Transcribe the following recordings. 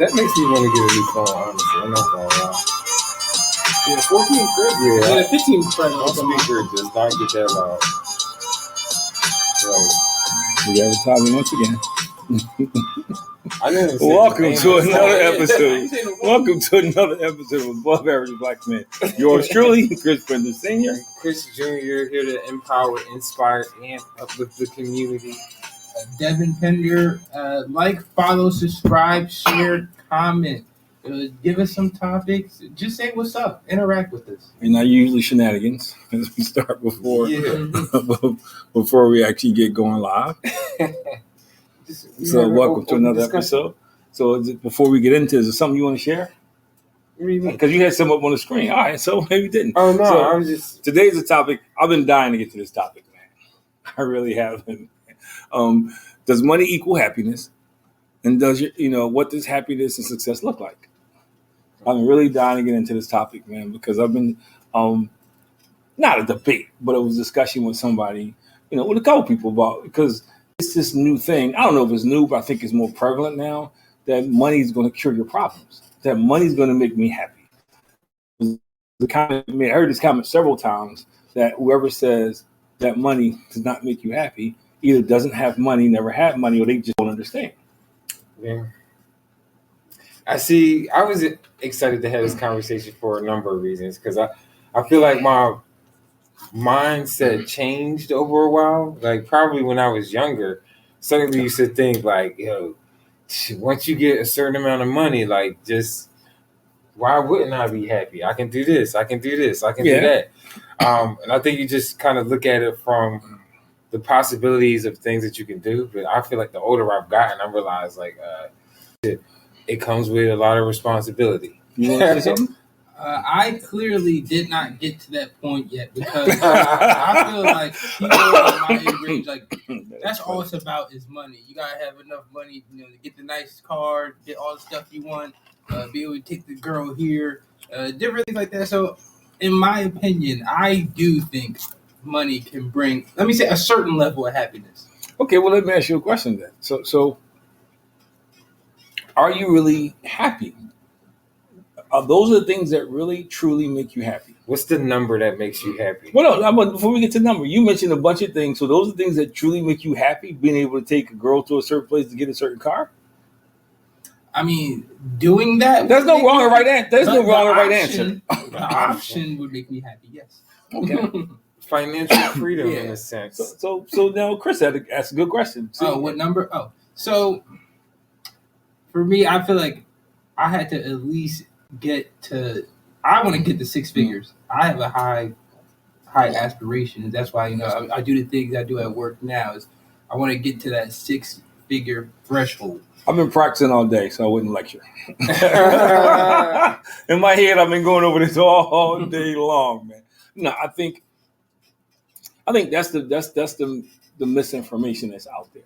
That makes me want to get a new phone, honestly. I'm not gonna lie. Yeah, 14 crib. Yeah. The 15 Pro. My speaker does not get that loud. Right. We advertising once again. I didn't say Welcome the name to of the another song. episode. Welcome to another episode of Above Average Black Men. Yours truly, Chris Bender Sr. Chris Jr. here to empower, inspire, and uplift the community. Devin Pender, like, follow, subscribe, share, comment. Give us some topics. Just say what's up. Interact with us. And not usually shenanigans as we start before Yeah. before we actually get going live. So welcome to another episode. So before we get into this, is there something you want to share? What do you mean? Because you had some up on the screen. All right, so maybe you didn't. Oh, no, So, I was just... Today's a topic. I've been dying to get to this topic, man. I really have. Does money equal happiness? And does what does happiness and success look like? I'm really dying to get into this topic, man, because I've been not a debate, but it was a discussion with somebody, with a couple people about, because it's this new thing. I don't know if it's new, but I think it's more prevalent now that money is going to cure your problems. That money is going to make me happy. I heard this comment several times that whoever says that money does not make you happy either doesn't have money, never had money, or they just don't understand. Yeah. I was excited to have this conversation for a number of reasons, because I feel like my mindset changed over a while. Like, probably when I was younger, suddenly used to think like, once you get a certain amount of money, like, just why wouldn't I be happy? I can do this, I can do this, I can do that. And I think you just kind of look at it from the possibilities of things that you can do. But I feel like the older I've gotten, I realize like it comes with a lot of responsibility. You want to say something? I clearly did not get to that point yet, because I feel like people in my age range, like, that's all it's about is money. You gotta have enough money, to get the nice car, get all the stuff you want, be able to take the girl here, different things like that. So, in my opinion, I do think money can bring, let me say, a certain level of happiness. Okay, well, let me ask you a question then. So are you really happy? Those are the things that really, truly make you happy. What's the number that makes you happy? Well, no, before we get to the number, you mentioned a bunch of things. So those are things that truly make you happy, being able to take a girl to a certain place to get a certain car? I mean, doing that... There's no wrong or right answer. There's no wrong or right answer. The option would make me happy, yes. Okay. Financial freedom, in a sense. So now Chris asked a good question. So, what number? Oh, so for me, I feel like I had to at least I want to get to six figures. I have a high aspiration. That's why, I do the things I do at work now. Is I want to get to that 6-figure threshold. I've been practicing all day, so I wouldn't lecture. In my head, I've been going over this all day long, man. No, I think that's the misinformation that's out there,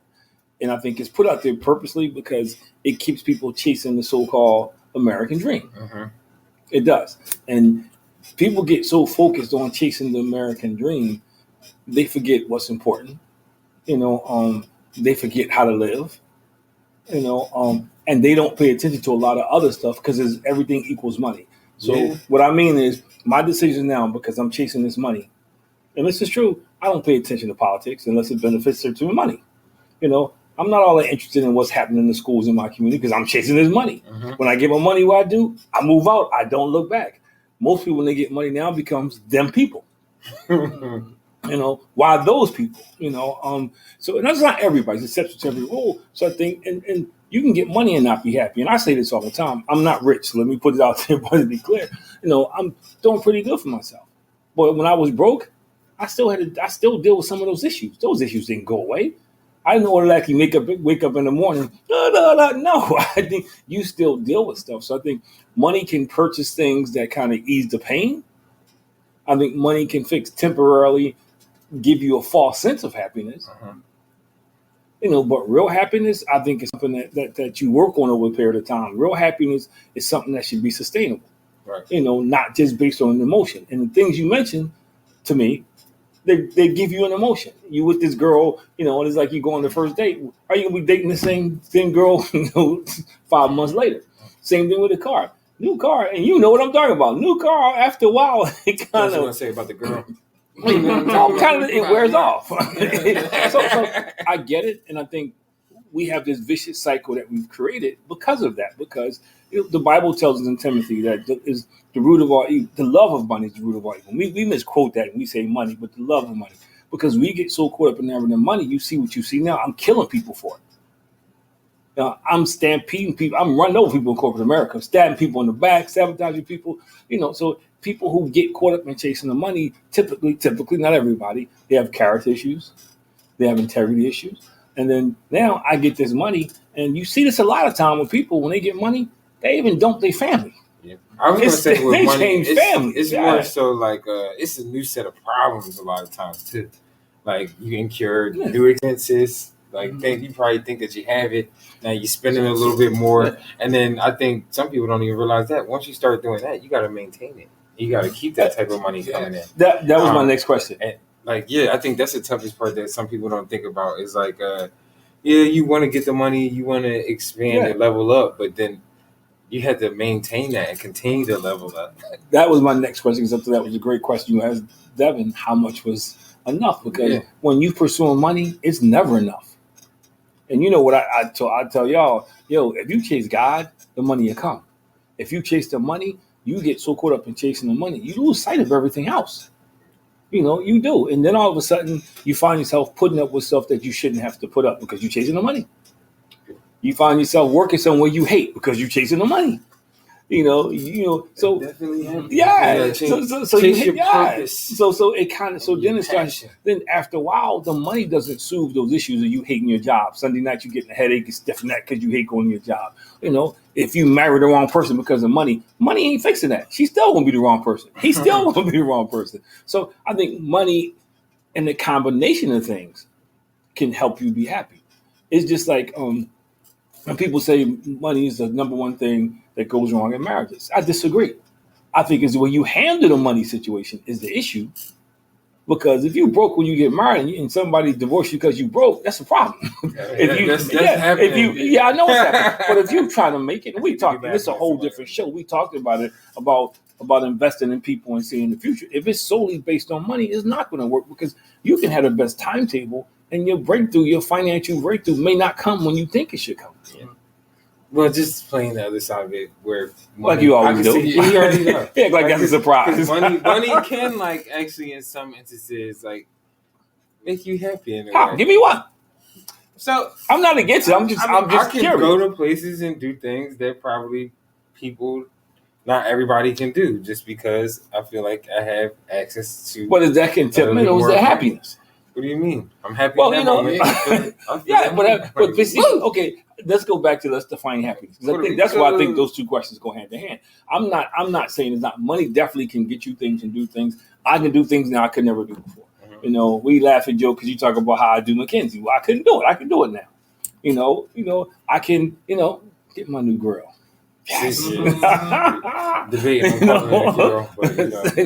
and I think it's put out there purposely because it keeps people chasing the so-called American dream. Mm-hmm. It does, and people get so focused on chasing the American dream, they forget what's important. They forget how to live. And they don't pay attention to a lot of other stuff because everything equals money. So What I mean is my decision now, because I'm chasing this money, and this is true, I don't pay attention to politics unless it benefits her to money. I'm not all that interested in what's happening in the schools in my community because I'm chasing this money. Mm-hmm. When I get my money, what I do, I move out. I don't look back. Most people, when they get money now, becomes them people. Why those people? So and that's not everybody. There's exceptions to every rule. So I think, and you can get money and not be happy. And I say this all the time. I'm not rich. So let me put it out there, but to be clear, I'm doing pretty good for myself. But when I was broke, I still deal with some of those issues. Those issues didn't go away. I didn't automatically wake up in the morning. No, I think you still deal with stuff. So I think money can purchase things that kind of ease the pain. I think money can temporarily give you a false sense of happiness. Uh-huh. But real happiness, I think, is something that you work on over a period of time. Real happiness is something that should be sustainable. Right. Not just based on an emotion. And the things you mentioned to me, they give you an emotion. You with this girl, and it's like you go on the first date. Are you gonna be dating the same girl, 5 months later? Same thing with a car. New car, and you know what I'm talking about. New car, after a while, it What you kind gonna of say about the girl? it wears off. so I get it, and I think we have this vicious cycle that we've created because of that. Because the Bible tells us in Timothy that is the root of all evil. The love of money is the root of all evil. We misquote that and we say money, but the love of money. Because we get so caught up in having the money, you see what you see now. I'm killing people for it. I'm stampeding people. I'm running over people in corporate America, stabbing people in the back, sabotaging people. So people who get caught up in chasing the money, typically, not everybody, they have character issues, they have integrity issues. And then now I get this money, and you see this a lot of time with people when they get money, they even dump their family. Yeah. I was gonna say with money, it's Yeah. more so like it's a new set of problems a lot of times too. Like you incur new expenses. Like you probably think that you have it. Now you're spending a little bit more. And then I think some people don't even realize that once you start doing that, you gotta maintain it. You gotta keep that type of money coming in. That was my next question. And I think that's the toughest part that some people don't think about is like you want to get the money, you want to expand and level up, but then you have to maintain that and continue to level up. That was my next question, because that was a great question you asked Devin. How much was enough? Because when you pursuing money, it's never enough. And you know what I tell y'all, if you chase God, the money will come. If you chase the money, you get so caught up in chasing the money, you lose sight of everything else. You do. And then all of a sudden, you find yourself putting up with stuff that you shouldn't have to put up because you're chasing the money. You find yourself working somewhere you hate because you're chasing the money. So definitely so you hit, purpose. So it kind of then it starts. Then after a while, the money doesn't soothe those issues of you hating your job. Sunday night you getting a headache and stiff neck because you hate going to your job. If you marry the wrong person because of money ain't fixing that. She's still gonna be the wrong person. He's still gonna be the wrong person. So I think money and the combination of things can help you be happy. It's just like when people say money is the number one thing that goes wrong in marriages. I disagree. I think it's the way you handle the money situation is the issue. Because if you broke when you get married and somebody divorced you because you broke, that's a problem. That's happening. I know it's happening. But if you try to make it, and we talked, this is a whole different show. We talked about it, about investing in people and seeing the future. If it's solely based on money, it's not going to work, because you can have the best timetable and your financial breakthrough may not come when you think it should come. Yeah. Well, just playing the other side of it, where money, like you always do. You already know. Yeah, like that's a surprise. Money can actually in some instances make you happy in a way. Give me one. So I'm not against it. I'm just I can curious. Go to places and do things that probably not everybody can do, just because I feel like I have access to. But is that contentment or is that happiness? What do you mean? I'm happy. Well, but see, okay. Let's go back to let's define happiness. I think that's why I think those two questions go hand in hand. I'm not saying it's not. Money definitely can get you things and do things. I can do things now I could never do before. Mm-hmm. We laugh and joke because you talk about how I do McKinsey. Well, I couldn't do it. I can do it now. I can get my new grill. Yes. Debating on girl, but let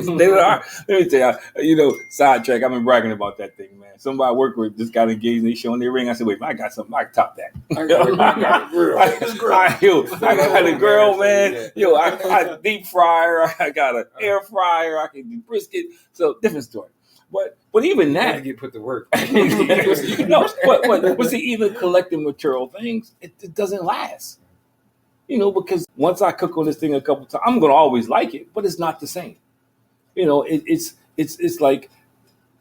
me tell you, sidetrack. I've been bragging about that thing, man. Somebody I work with just got engaged and they showing their ring. I said, wait, I got something. I can top that. I got a grill. I got a grill, man. I deep fryer. I got an air fryer. I can do brisket. So different story. But even that, you get put to work. No, but see, even collecting material things, it doesn't last. Because once I cook on this thing a couple times, I'm gonna always like it, but it's not the same. It's like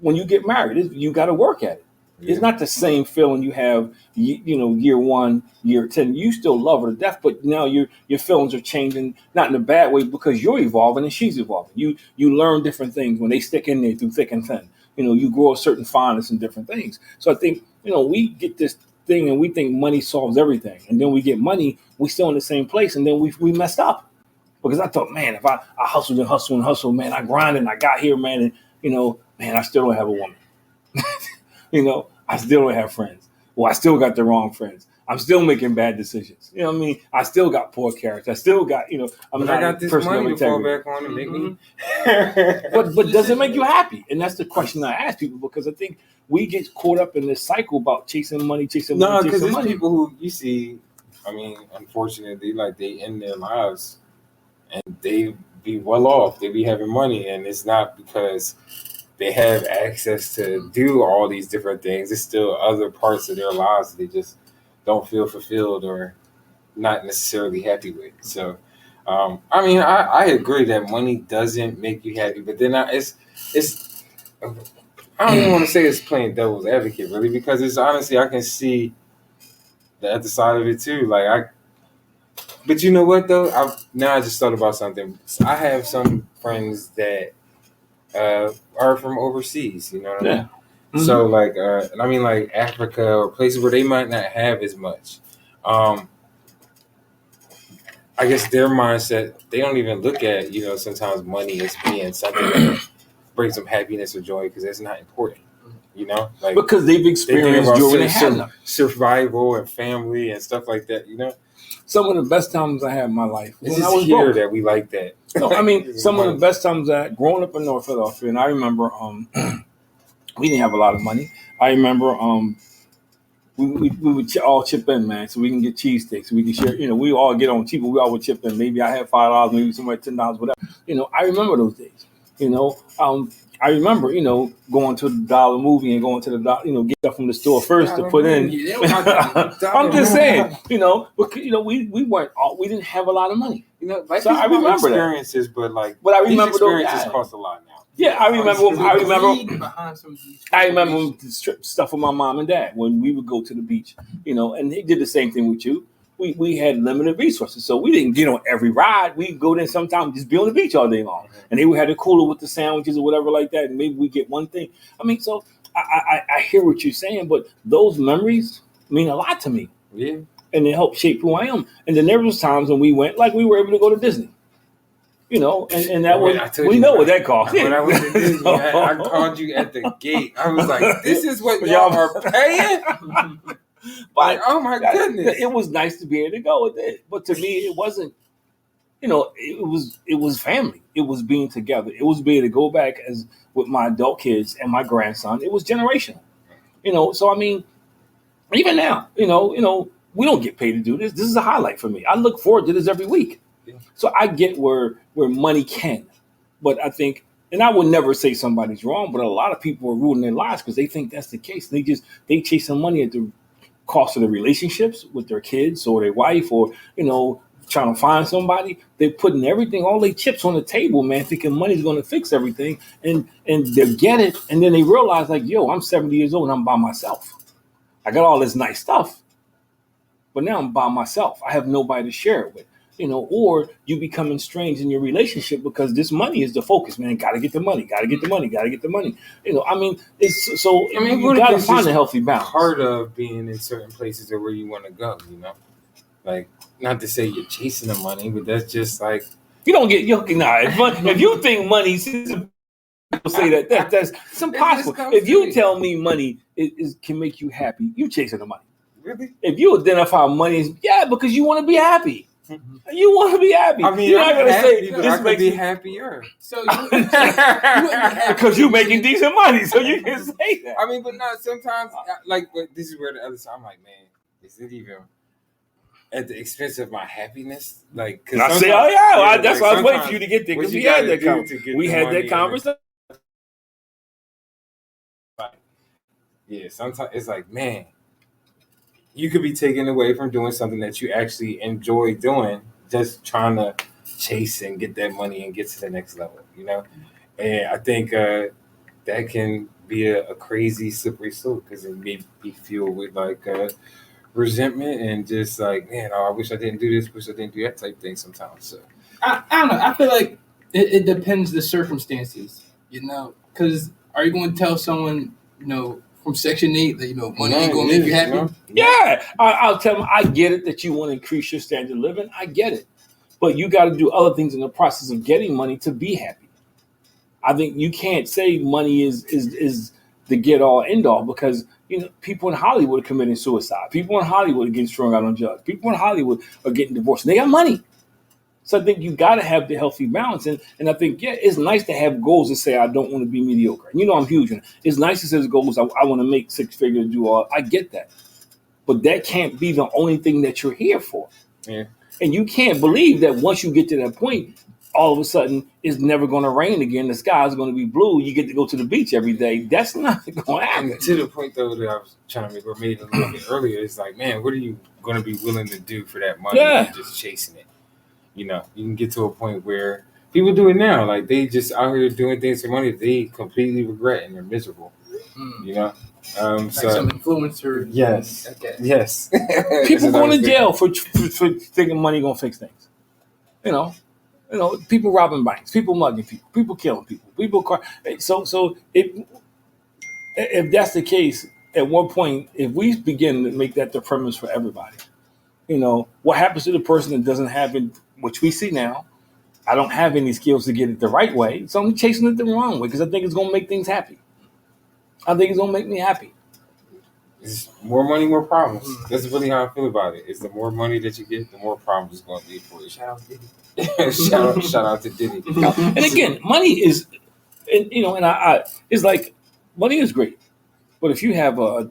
when you get married, you got to work at it. Yeah. It's not the same feeling you have, year 1, year 10. You still love her to death, but now your feelings are changing, not in a bad way, because you're evolving and she's evolving. You learn different things when they stick in there through thick and thin. You grow a certain fondness in different things. So I think we get this thing and we think money solves everything, and then we get money, we still in the same place, and then we messed up, because I thought, man, if I hustled and hustled and hustled, man, I grinded and I got here, man, and man, I still don't have a woman. I still don't have friends. Well, I still got the wrong friends. I'm still making bad decisions. You know what I mean? I still got poor character. I still got, I got this money to fall back on and make me. But does it make you happy? And that's the question I ask people, because I think we get caught up in this cycle about chasing money. No, because there's people who you see I mean, unfortunately, like they end their lives and they be well off. They be having money, and it's not because they have access to do all these different things. It's still other parts of their lives they just don't feel fulfilled or not necessarily happy with. So, I mean, I agree that money doesn't make you happy, but then it's I don't even want to say it's playing devil's advocate really because it's honestly I can see the other side of it too. But you know what though? Now I just thought about something. I have some friends that are from overseas. You know what I mean? Yeah. Mm-hmm. So and I mean like Africa or places where they might not have as much. I guess their mindset, they don't even look at, sometimes money as being something that brings them happiness or joy because that's not important, Like because they've experienced during they had them. Survival and family and stuff like that, Some of the best times I had in my life. It's just here that we like that. No, I mean, some of the best times growing up in North Philadelphia, and I remember we didn't have a lot of money. I remember we would all chip in, man, so we can get cheesesteaks. We can share, we all get on cheap, but we all would chip in. Maybe I had $5, maybe somebody $10, whatever. I remember those days. I remember, going to the dollar movie and going to the dollar, get stuff from the store first to put in. I'm just saying, we weren't we didn't have a lot of money. So I remember experiences, but I remember these experiences cost a lot now. Yeah, I remember the strip stuff with my mom and dad when we would go to the beach, and they did the same thing with you. We had limited resources, so we didn't get on every ride. We'd go there sometimes, just be on the beach all day long, and they would have the cooler with the sandwiches or whatever like that, and maybe we get one thing. I mean, so I hear what you're saying, but those memories mean a lot to me. Yeah, and they help shape who I am. And then there was times when we went, like we were able to go to Disney. And that was, we know what that cost. When I was at Disney, I called you at the gate. I was like, this is what y'all are paying? But oh my goodness. It was nice to be able to go with it. But to me, it wasn't, it was family. It was being together. It was being able to go back as with my adult kids and my grandson. It was generational. So I mean, even now, we don't get paid to do this. This is a highlight for me. I look forward to this every week. So I get where money can, but I think, and I would never say somebody's wrong, but a lot of people are ruining their lives because they think that's the case. They chase some money at the cost of the relationships with their kids or their wife, or trying to find somebody. They're putting everything, all their chips on the table, man, thinking money's going to fix everything, and they get it, and then they realize like, yo, I'm 70 years old and I'm by myself. I got all this nice stuff, but now I'm by myself. I have nobody to share it with. Or you become estranged in your relationship because this money is the focus, man. Got to get the money. I mean, it's so. I mean, you got to find a healthy balance. Part of being in certain places or where you want to go, like not to say you're chasing the money, but that's just like you don't get. If you think money, people say that's it's impossible. If you tell me money can make you happy, you chasing the money. Really? If you identify money as because you want to be happy. You want to be happy. I mean, you're not going to say this I could be happier. So because you're making decent money, so you can say that. I mean, but not sometimes. But this is where the other side. I'm like, man, is it even at the expense of my happiness? Like, cause I say, that's why I was waiting for you to get there because we had that conversation. We had that conversation. Yeah, sometimes it's like, man. You could be taken away from doing something that you actually enjoy doing, just trying to chase and get that money and get to the next level, And I think that can be a crazy slippery slope because it may be fueled with resentment and just like, man, I wish I didn't do this, wish I didn't do that type thing sometimes. So I don't know. I feel like it depends the circumstances, because are you going to tell someone, from Section 8 that, money ain't going to make you happy? Yeah. I'll tell them, I get it that you want to increase your standard of living. I get it. But you got to do other things in the process of getting money to be happy. I think you can't say money is the get all end all because, people in Hollywood are committing suicide. People in Hollywood are getting strung out on drugs. People in Hollywood are getting divorced. They got money. So I think you got to have the healthy balance. And I think, it's nice to have goals and say, I don't want to be mediocre. I'm huge. It's nice to set goals. I want to make six figures, do all. I get that. but that can't be the only thing that you're here for. Yeah. And you can't believe that once you get to that point, all of a sudden it's never going to rain again. The sky is going to be blue. You get to go to the beach every day. That's not going to happen. And to the point though that I was trying to make, or made a little bit earlier, it's like, man, what are you going to be willing to do for that money? Yeah. And just chasing it. You know, you can get to a point where people do it now. Like they just out here doing things for money that they completely regret and they're miserable. You know, Like so some influencer. yes, Okay. yes. People going to jail for thinking money going to fix things. You know, people robbing banks, people mugging people, people killing people, So if that's the case, at one point, if we begin to make that the premise for everybody, you know, what happens to the person that doesn't have it, which we see now? I don't have any skills to get it the right way, so I'm chasing it the wrong way because I think it's going to make things happy. I think it's going to make me happy. It's more money, more problems. That's really how I feel about it. It's the more money that you get, the more problems it's going to be for you. Shout out Diddy. shout out to Diddy. And again, money is, and you know, and I it's like money is great, but if you have a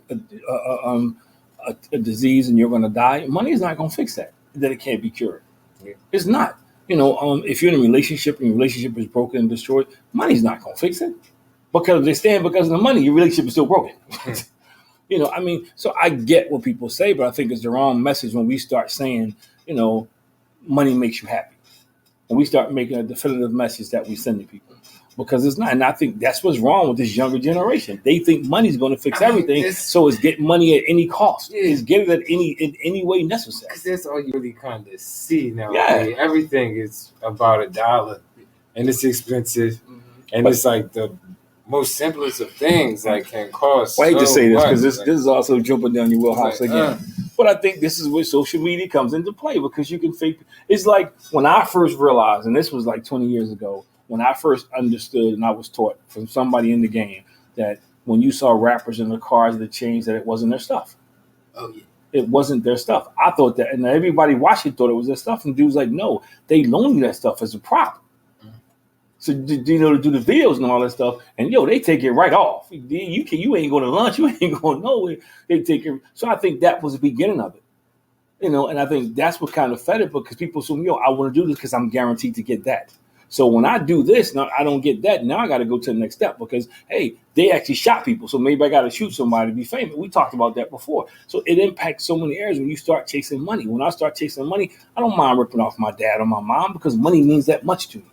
disease and you're going to die, money is not going to fix that. That it can't be cured. Yeah. It's not. You know, if you're in a relationship and your relationship is broken and destroyed, money's not going to fix it. Because they stand because of the money, your relationship is still broken. You know, I mean, so I get what people say, but I think it's the wrong message when we start saying, you know, money makes you happy. And we start making a definitive message that we send to people. Because it's not. And I think that's what's wrong with this younger generation. They think money's going to fix everything. So it's get money at any cost. Yeah. It's get it at in any way necessary. Because that's all you really kind of see now. Yeah. Everything is about $1 and it's expensive. And But- it's like the most simplest of things like can cost. Well, I hate to so say this much. because this Like, is also jumping down your wheelhouse like, again. But I think this is where social media comes into play because you can fake. It's like when I first realized, and this was like 20 years ago, when I first understood and I was taught from somebody in the game that when you saw rappers in the cars, the chains, that it wasn't their stuff. Oh yeah. It wasn't their stuff. I thought that, and everybody watching thought it was their stuff. And dudes like, no, they loan you that stuff as a prop. So you know, to do the videos and all that stuff, and they take it right off. You ain't going to lunch, you ain't going nowhere. They take it. So I think that was the beginning of it, you know. And I think that's what kind of fed it because people assume, I want to do this because I'm guaranteed to get that. So when I do this, now I don't get that. Now I got to go to the next step because hey, they actually shot people, so maybe I got to shoot somebody to be famous. We talked about that before. So it impacts so many areas when you start chasing money. When I start chasing money, I don't mind ripping off my dad or my mom because money means that much to me.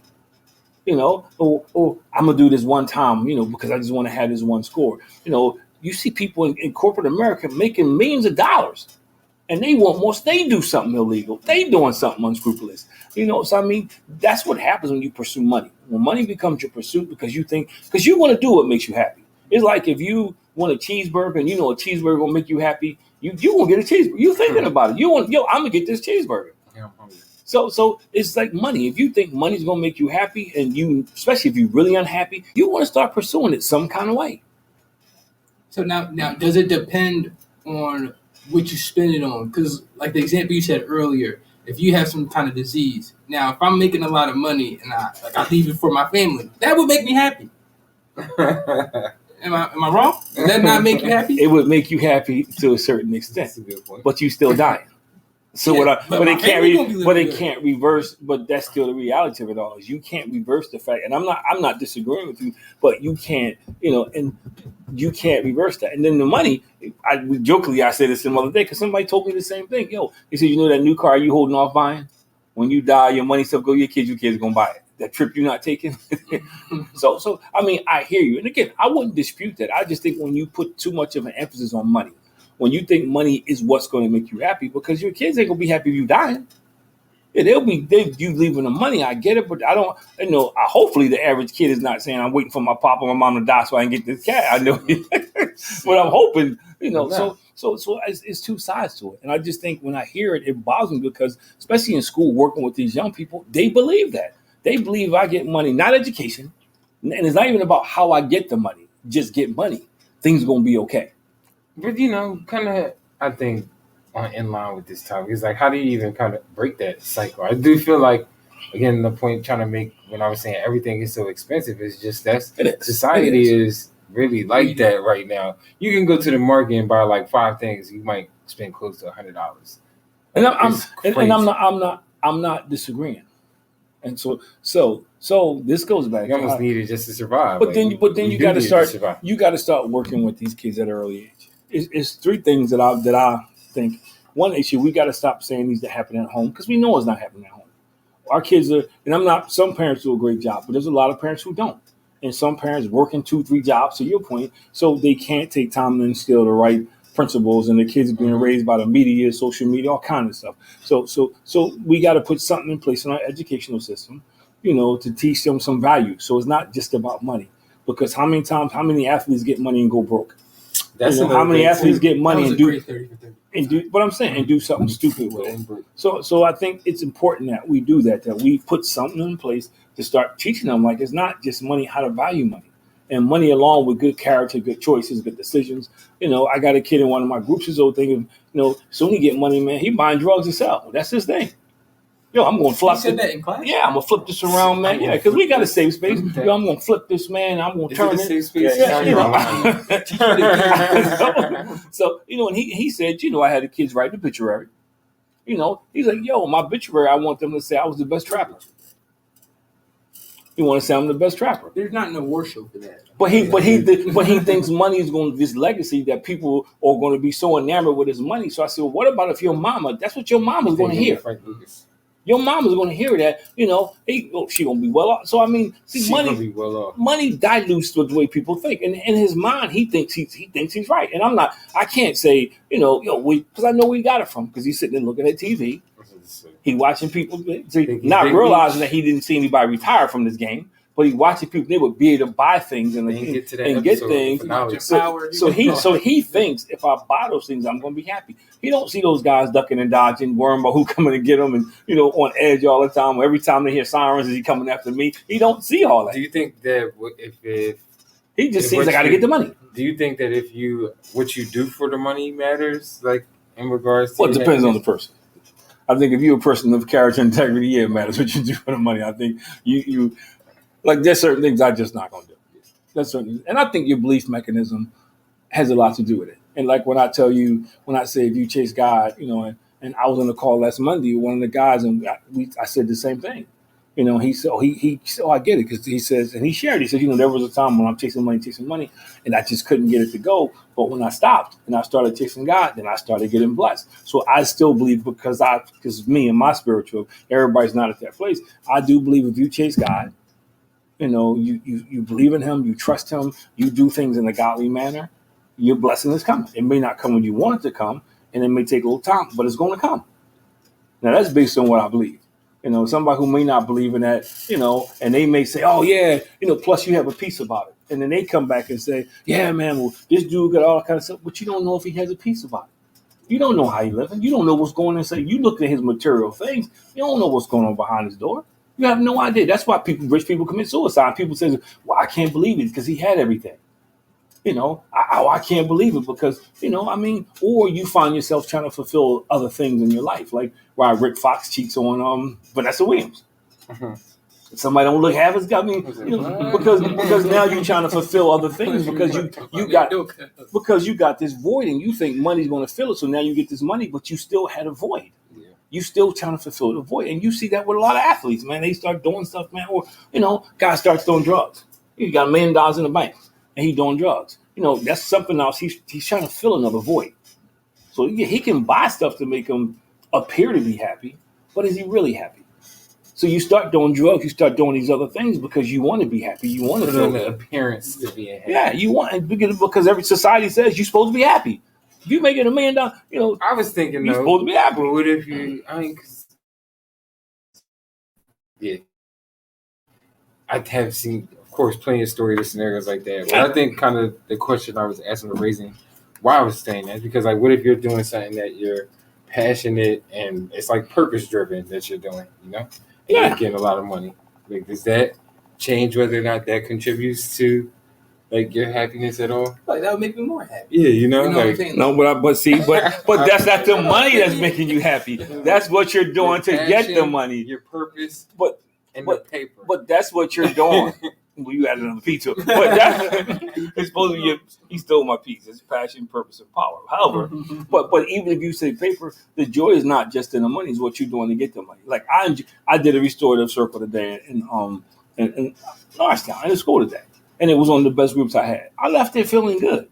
You know, or I'm gonna do this one time, because I just want to have this one score. You see people in corporate America making millions of dollars, and they want more. They do something illegal. They doing something unscrupulous. So I mean, that's what happens when you pursue money. When money becomes your pursuit because you want to do what makes you happy. It's like if you want a cheeseburger and a cheeseburger will make you happy, you gonna get a cheeseburger. You thinking about it. I'm gonna get this cheeseburger. Yeah, I'm hungry. So it's like money. If you think money's gonna make you happy, and especially if you're really unhappy, you want to start pursuing it some kind of way. So now, does it depend on what you spend it on? Because, like the example you said earlier, if you have some kind of disease, now if I'm making a lot of money and I leave it for my family, that would make me happy. Am I wrong? Does that not make you happy? It would make you happy to a certain extent, That's a good point. but you still dying. So Yeah, but my family gonna be living good. can't reverse. But that's still the reality of it all. Is you can't reverse the fact, and I'm not disagreeing with you, but you can't, and you can't reverse that. And then the money, I said this some other day because somebody told me the same thing. They said, that new car you holding off buying, when you die, your money stuff go to your kids gonna buy it. That trip you're not taking. So I mean, I hear you, and again, I wouldn't dispute that. I just think when you put too much of an emphasis on money. When you think money is what's going to make you happy, because your kids ain't gonna be happy if you dying. Yeah, you leaving them money. I get it, but I don't. Hopefully the average kid is not saying I'm waiting for my papa or my mom to die so I can get this cat. I know, but I'm hoping. So it's two sides to it, and I just think when I hear it, it bothers me because especially in school, working with these young people, they believe that. They believe I get money, not education, and it's not even about how I get the money. Just get money. Things gonna be okay. But kind of, I think, in line with this topic is like, how do you even kind of break that cycle? I do feel like, again, the point trying to make when I was saying everything is so expensive is just that society is really like that right now. You can go to the market and buy like 5 things. You might spend close to $100. And It's crazy. I'm not disagreeing. And so this goes back. You almost need it just to survive. But then you do got to need it start. survive. You got to start working with these kids at an early age. It's three things that I think. One issue, we got to stop saying these that happen at home because we know it's not happening at home. Our kids are, and I'm not. Some parents do a great job, but there's a lot of parents who don't, and some parents working 2-3 jobs. To your point, so they can't take time to instill the right principles, and the kids are being raised by the media, social media, all kind of stuff. So we got to put something in place in our educational system, to teach them some value. So it's not just about money, because how many athletes get money and go broke? That's How many athletes get money and do 30 for 30. and do what I'm saying and do something stupid with it. So I think it's important that we do that we put something in place to start teaching them, like, it's not just money, how to value money. And money along with good character, good choices, good decisions. I got a kid in one of my groups his old thing of, soon he get money, man, he buying drugs to sell. That's his thing. I'm going to flip. You said that in class? Yeah, I'm going to flip this around, man. Yeah, because we got a safe space. I'm going to flip this, man. I'm going to turn it. Safe space? So, and he said, I had the kids write the obituary. He's like, my obituary, I want them to say I was the best trapper. You want to say I'm the best trapper. There's not no worship for that. But he thinks money is going to this legacy that people are going to be so enamored with his money. So I said, well, what about if your mama? That's what your mama's going to hear. Frank Lucas. Your mama's going to hear that. She going to be well off. So I mean, see, money dilutes the way people think. And in his mind, he thinks he's right. And I'm not. I can't say because I know where he got it from, because he's sitting there looking at TV. He watching people, not realizing that he didn't see anybody retire from this game, but he watching people. They would be able to buy things and get things. So he thinks if I buy those things, I'm going to be happy. He don't see those guys ducking and dodging, worrying about who coming to get them, and on edge all the time. Every time they hear sirens, is he coming after me? He don't see all that. Do you think that if he just sees I got to get the money? Do you think that what you do for the money matters, like in regards to? Well, it depends on the person. I think if you're a person of character and integrity, yeah, it matters what you do for the money. I think you like, there's certain things I'm just not going to do. There's certain, and I think your belief mechanism has a lot to do with it. And like when I say if you chase God, and I was on the call last Monday with one of the guys, and I said the same thing. He said, I get it, because he says, and he shared, he said, there was a time when I'm chasing money, and I just couldn't get it to go. But when I stopped and I started chasing God, then I started getting blessed. So I still believe, because me and my spiritual, everybody's not at that place. I do believe if you chase God, you believe in him, you trust him, you do things in a godly manner, your blessing is coming. It may not come when you want it to come, and it may take a little time, but it's going to come. Now that's based on what I believe. Somebody who may not believe in that, and they may say, oh, yeah, plus you have a peace about it. And then they come back and say, yeah, man, well, this dude got all kind of stuff, but you don't know if he has a peace about it. You don't know how he living. You don't know what's going on. You look at his material things. You don't know what's going on behind his door. You have no idea. That's why rich people commit suicide. People say, well, I can't believe it because he had everything. I can't believe it because, or you find yourself trying to fulfill other things in your life, like why Rick Fox cheats on Vanessa Williams. Mm-hmm. Somebody don't look half as good. Because now you're trying to fulfill other things because you got this void and you think money's going to fill it. So now you get this money, but you still had a void. Yeah. You still trying to fulfill the void, and you see that with a lot of athletes, man. They start doing stuff, man, or guy starts doing drugs. You got $1 million in the bank. And he's doing drugs. That's something else. He's trying to fill another void. So he can buy stuff to make him appear to be happy, but is he really happy? So you start doing drugs, you start doing these other things because you want to be happy. You want to feel the appearance to be happy. Yeah, you want, because every society says you're supposed to be happy. If you make it $1 million, I was thinking you're supposed to be happy. But what if I have seen, of course, plenty of stories or scenarios like that. But I think kind of the question I was asking the raising, why I was saying that, because like, what if you're doing something that you're passionate and it's like purpose driven that you're doing, and you're getting a lot of money? Like, does that change whether or not that contributes to like your happiness at all? Like, that would make me more happy. Yeah, no, but that's not the money that's making you happy. That's what you're doing to get the money. Your purpose, but the paper. But that's what you're doing. Well, you added another P to it. But that's it's supposed to be he stole my piece. It's passion, purpose, and power. However, but even if you say paper, the joy is not just in the money, it's what you're doing to get the money. Like I did a restorative circle today in Norristown in the school today. And it was one of the best groups I had. I left there feeling good.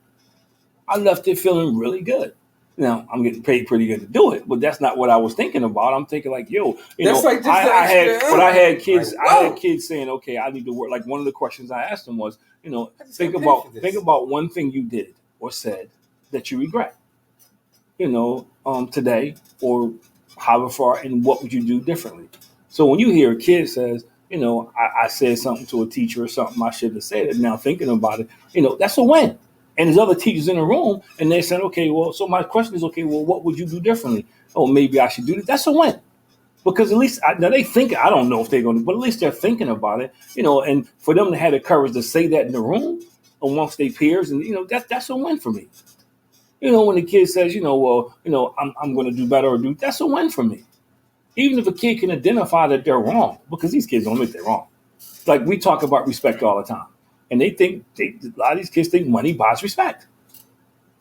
I left there feeling really good. Now, I'm getting paid pretty good to do it, but that's not what I was thinking about. I'm thinking like, yo, that's like I had kids. Like, I had kids saying, okay, I need to work. Like one of the questions I asked them was, think about one thing you did or said that you regret, today or however far, and what would you do differently? So when you hear a kid says, I said something to a teacher or something I shouldn't have said it. Now thinking about it, that's a win. And there's other teachers in the room, and they said, okay, well, so my question is, okay, well, what would you do differently? Oh, maybe I should do this. That's a win. Because at least, now they think, I don't know if they're going to, but at least they're thinking about it, and for them to have the courage to say that in the room amongst their peers, and, that's a win for me. When the kid says, I'm going to do better or do, that's a win for me. Even if a kid can identify that they're wrong, because these kids don't admit they're wrong. Like we talk about respect all the time. And they think, a lot of these kids think money buys respect.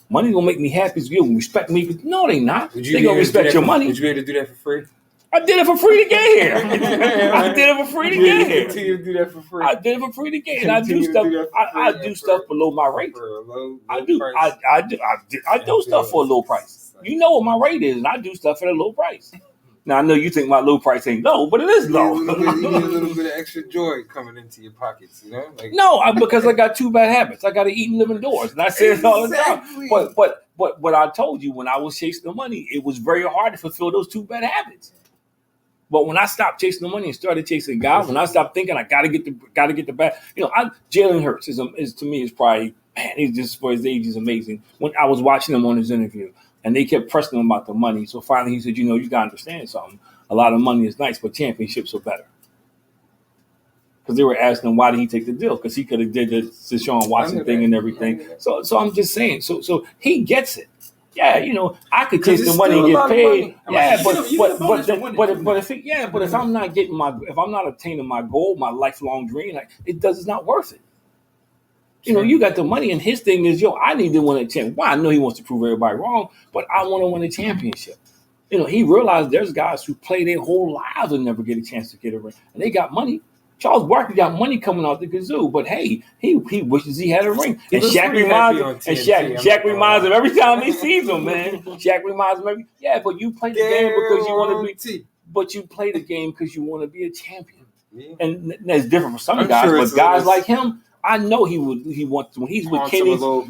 Money gonna make me happy. You respect me. No, they not. They gonna respect your money. Would you be able to do that for free? I did it for free to get here. I did it for free to get here. Continue to do that for free. I did it for free to get here. And I do stuff. I do stuff below my rate. I do stuff for a low price. You know what my rate is, and I do stuff at a low price. Now, I know you think my low price ain't low, but it is low. You need a little bit of extra joy coming into your pockets, No, because I got two bad habits. I got to eat and live indoors, and I say it all the time. But what I told you when I was chasing the money, it was very hard to fulfill those two bad habits. But when I stopped chasing the money and started chasing God, when I stopped thinking I got to get the bad, Jalen Hurts is to me is probably, man, he's just for his age is amazing. When I was watching him on his interview. And they kept pressing him about the money. So finally he said, you got to understand something. A lot of money is nice, but championships are better. Because they were asking him, why did he take the deal? Because he could have did the Deshaun Watson thing and everything. So I'm just saying. So he gets it. Yeah, I could chase the money and get paid. Yeah, but if I'm not if I'm not obtaining my goal, my lifelong dream, it's not worth it. You got the money, and his thing is, I need to win a championship. Well, I know he wants to prove everybody wrong, but I want to win a championship. He realized there's guys who play their whole lives and never get a chance to get a ring, and they got money. Charles Barkley got money coming out the kazoo, but hey, he wishes he had a ring. And Shaq reminds him every time he sees him, man. Shaq reminds him but you play the game because you want to be. But you play the game because you want to be a champion, and that's different for some guys. But guys like him. I know he wants to. When he's with Kenny, Smith.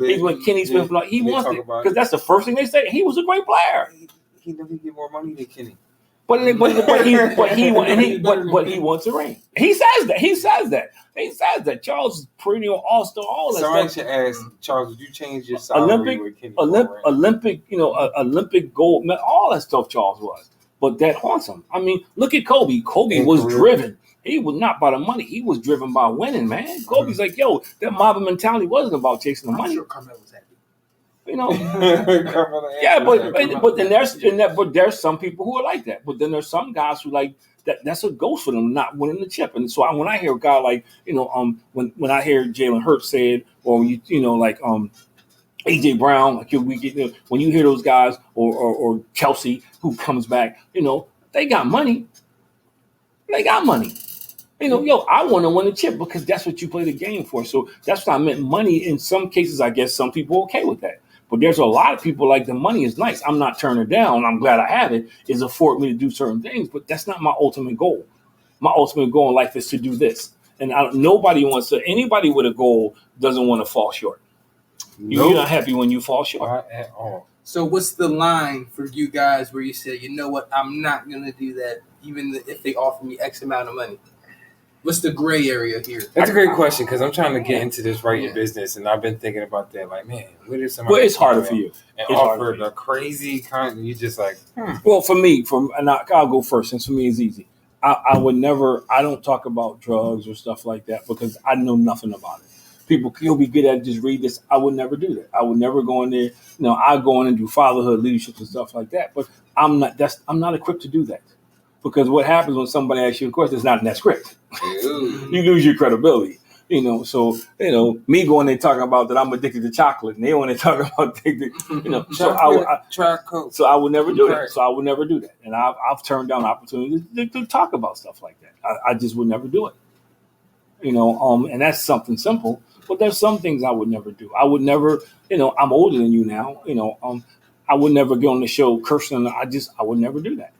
He wants it because that's the first thing they say. He was a great player. He never get more money than Kenny. But he wants a ring. He says that. Charles is perennial all-star. All that Somebody stuff. should ask Charles, would you change your salary with Kenny? Olympic gold medal, all that stuff Charles was. But that haunts him. I mean, look at Kobe. Kobe was driven. He was not by the money. He was driven by winning, man. Kobe's like, that mob mentality wasn't about chasing the money. I'm sure Carmelo was happy. But there's some people who are like that. But then there's some guys who like that. That's a ghost for them, not winning the chip. And so when I hear a guy like, when I hear Jalen Hurts said, or AJ Brown, when you hear those guys, or Chelsea who comes back, they got money. They got money. I want to win a chip because that's what you play the game for. So that's what I meant. Money, in some cases, I guess some people are okay with that. But there's a lot of people like the money is nice. I'm not turning it down. I'm glad I have it. It's afford me to do certain things. But that's not my ultimate goal. My ultimate goal in life is to do this. And anybody with a goal doesn't want to fall short. You're not happy when you fall short. Not at all. So what's the line for you guys where you say, you know what, I'm not going to do that even if they offer me X amount of money? What's the gray area here? That's a great question because I'm trying to get into this your business, and I've been thinking about that. Like, man, what if somebody? Well, it's harder for you. And offer the crazy kind, and you just like. Well, for me, I'll go first, since for me it's easy. I would never. I don't talk about drugs or stuff like that because I know nothing about it. People, you'll be good at it, just read this. I would never do that. I would never go in there. I go in and do fatherhood, leadership, and stuff like that. But I'm not equipped to do that. Because what happens when somebody asks you a question, it's not in that script. You lose your credibility. You know, so me going there talking about that I'm addicted to chocolate, and they want to talk about addicted. Try Coke. So I would never do that. Right. So I would never do that, and I've turned down opportunities to talk about stuff like that. I just would never do it. And that's something simple. But there's some things I would never do. I would never, I'm older than you now. I would never get on the show cursing. I would never do that.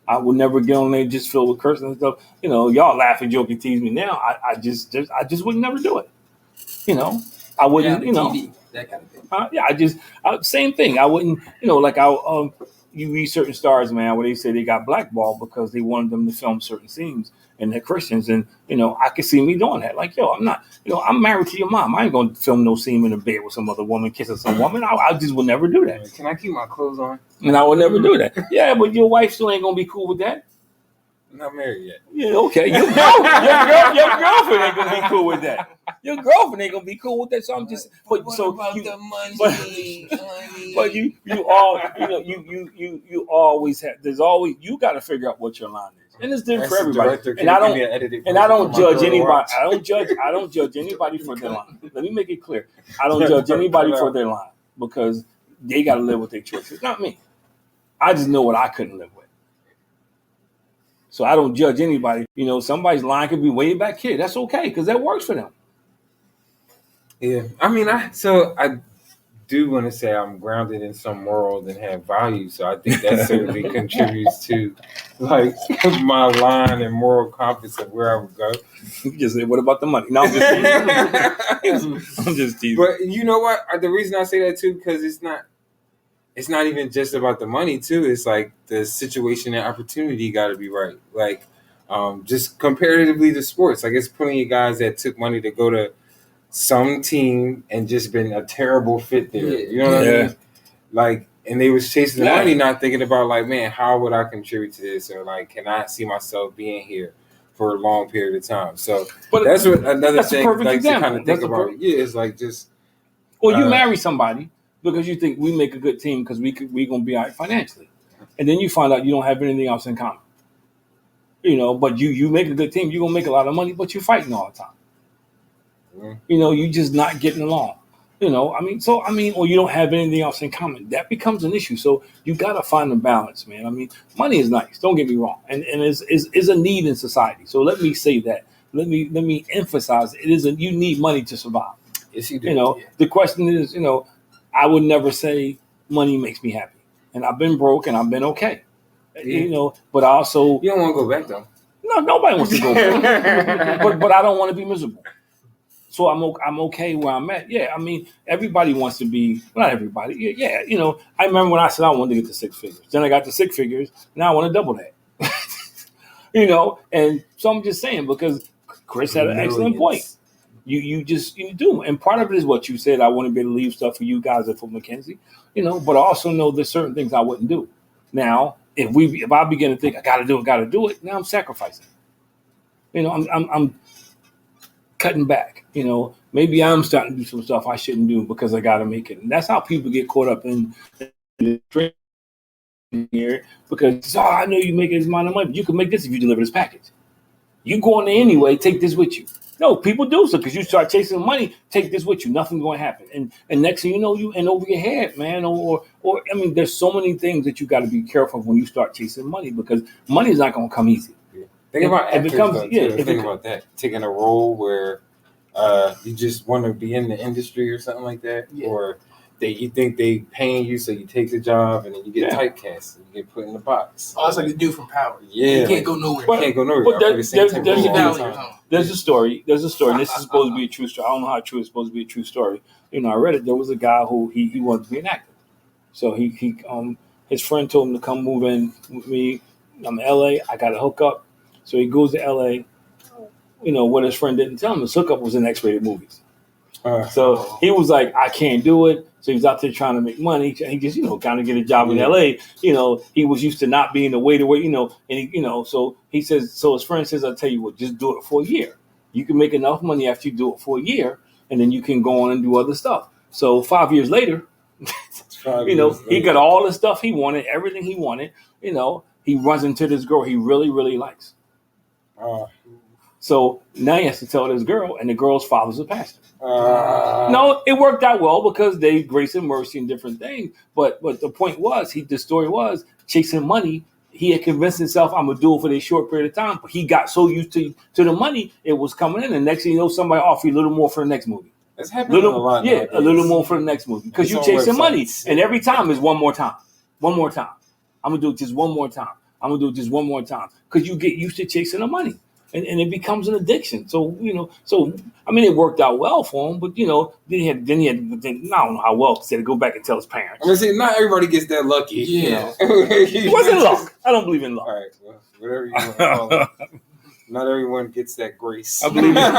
I would never get on there just filled with cursing and stuff. Y'all laugh and joke and tease me now. I just would never do it. I wouldn't. TV, that kind of thing. Same thing. I wouldn't. You read certain stars, man, where they say they got blackballed because they wanted them to film certain scenes and they're Christians, and I could see me doing that. Like, I'm not. I'm married to your mom. I ain't gonna film no scene in a bed with some other woman kissing some woman. I just would never do that. Can I keep my clothes on? And I would never do that. Yeah, but your wife still ain't gonna be cool with that. I'm not married yet. Yeah, okay. Your girlfriend ain't gonna be cool with that. Your girlfriend ain't gonna be cool with that. So I'm just. But what so about you, the money, honey? but you all you always have. There's always you got to figure out what your line is, and it's different for everybody. And I don't judge anybody. I don't judge anybody for their line. Let me make it clear. I don't judge anybody for their line because they got to live with their choices. Not me. I just know what I couldn't live with. So I don't judge anybody. Somebody's line could be way back here. That's okay because that works for them. Yeah, I do want to say I'm grounded in some morals and have values, so I think that certainly contributes to like my line and moral compass of where I would go. You just say, "What about the money?" No, I'm just teasing. I'm just teasing. But you know what? The reason I say that too because it's not even just about the money too. It's like the situation and opportunity got to be right. Like just comparatively to sports, like it's plenty of guys that took money to go to some team and just been a terrible fit there. You know what I mean? Like, and they was chasing the money, not thinking about like, man, how would I contribute to this? Or like, can I see myself being here for a long period of time? So but that's what another thing like to kind of think about. It's like just. Well, you marry somebody because you think we make a good team because we gonna be all right financially, and then you find out you don't have anything else in common. But you make a good team, you're gonna make a lot of money, but you're fighting all the time. You just not getting along. Or you don't have anything else in common. That becomes an issue. So you got to find a balance, man. Money is nice. Don't get me wrong, and is a need in society. So let me say that. Let me emphasize you need money to survive. Yes, you do. The question is, I would never say money makes me happy, and I've been broke and I've been okay. But also you don't want to go back though. No, nobody wants to go back. but I don't want to be miserable. So I'm okay where I'm at. Yeah, everybody wants to be. Not everybody. Yeah. I remember when I said I wanted to get to six figures. Then I got to six figures. Now I want to double that. And so I'm just saying because Chris had an excellent point. You do, and part of it is what you said. I want to be able to leave stuff for you guys at for McKenzie. But I also know there's certain things I wouldn't do. Now, if I begin to think I got to do it. Now I'm sacrificing. I'm cutting back. Maybe I'm starting to do some stuff I shouldn't do because I got to make it. And that's how people get caught up in the drink here because, I know you make this amount of money, but you can make this if you deliver this package. You go in there anyway, take this with you. No, people do so because you start chasing money, take this with you. Nothing's going to happen. And next thing you know, you end over your head, man. Or there's so many things that you got to be careful of when you start chasing money because money is not going to come easy. Think about actors, think about that. Taking a role where you just want to be in the industry or something like that, or you think they paying you, so you take the job and then you get typecast and you get put in the box. Oh, it's like the dude from Power. Yeah, you can't go nowhere. But there's a story. There's a story. And this is supposed to be a true story. I don't know how true it's supposed to be a true story. I read it. There was a guy who he wanted to be an actor, so he his friend told him to come move in with me. I'm in LA. I got a hookup. So he goes to LA, what his friend didn't tell him. His hookup was in X-rated movies. So he was like, I can't do it. So he was out there trying to make money. He just, kind of get a job in LA. He was used to not being the waiter, and so he says, so his friend says, I'll tell you what, just do it for a year. You can make enough money after you do it for a year, and then you can go on and do other stuff. So 5 years later, he got all the stuff he wanted, everything he wanted. He runs into this girl he really, really likes. So now he has to tell this girl, and the girl's father's a pastor. Uh, No, it worked out well because they grace and mercy and different things. But the point was, the story was chasing money. He had convinced himself, I'm gonna do it for this short period of time. But he got so used to the money, it was coming in. And next thing you know, somebody offer you a little more for the next movie. It's happening a lot. Yeah, a little more for the next movie because you're chasing money. And every time is one more time. One more time. I'm gonna do it just one more time. I'm gonna do it just one more time because you get used to chasing the money. And it becomes an addiction. So, I mean, it worked out well for him, but, then he had, I don't know how well, he said to go back and tell his parents. I'm going to say, not everybody gets that lucky. Yeah. It wasn't luck. I don't believe in luck. All right, well, whatever you want to call it. Not everyone gets that grace. I believe I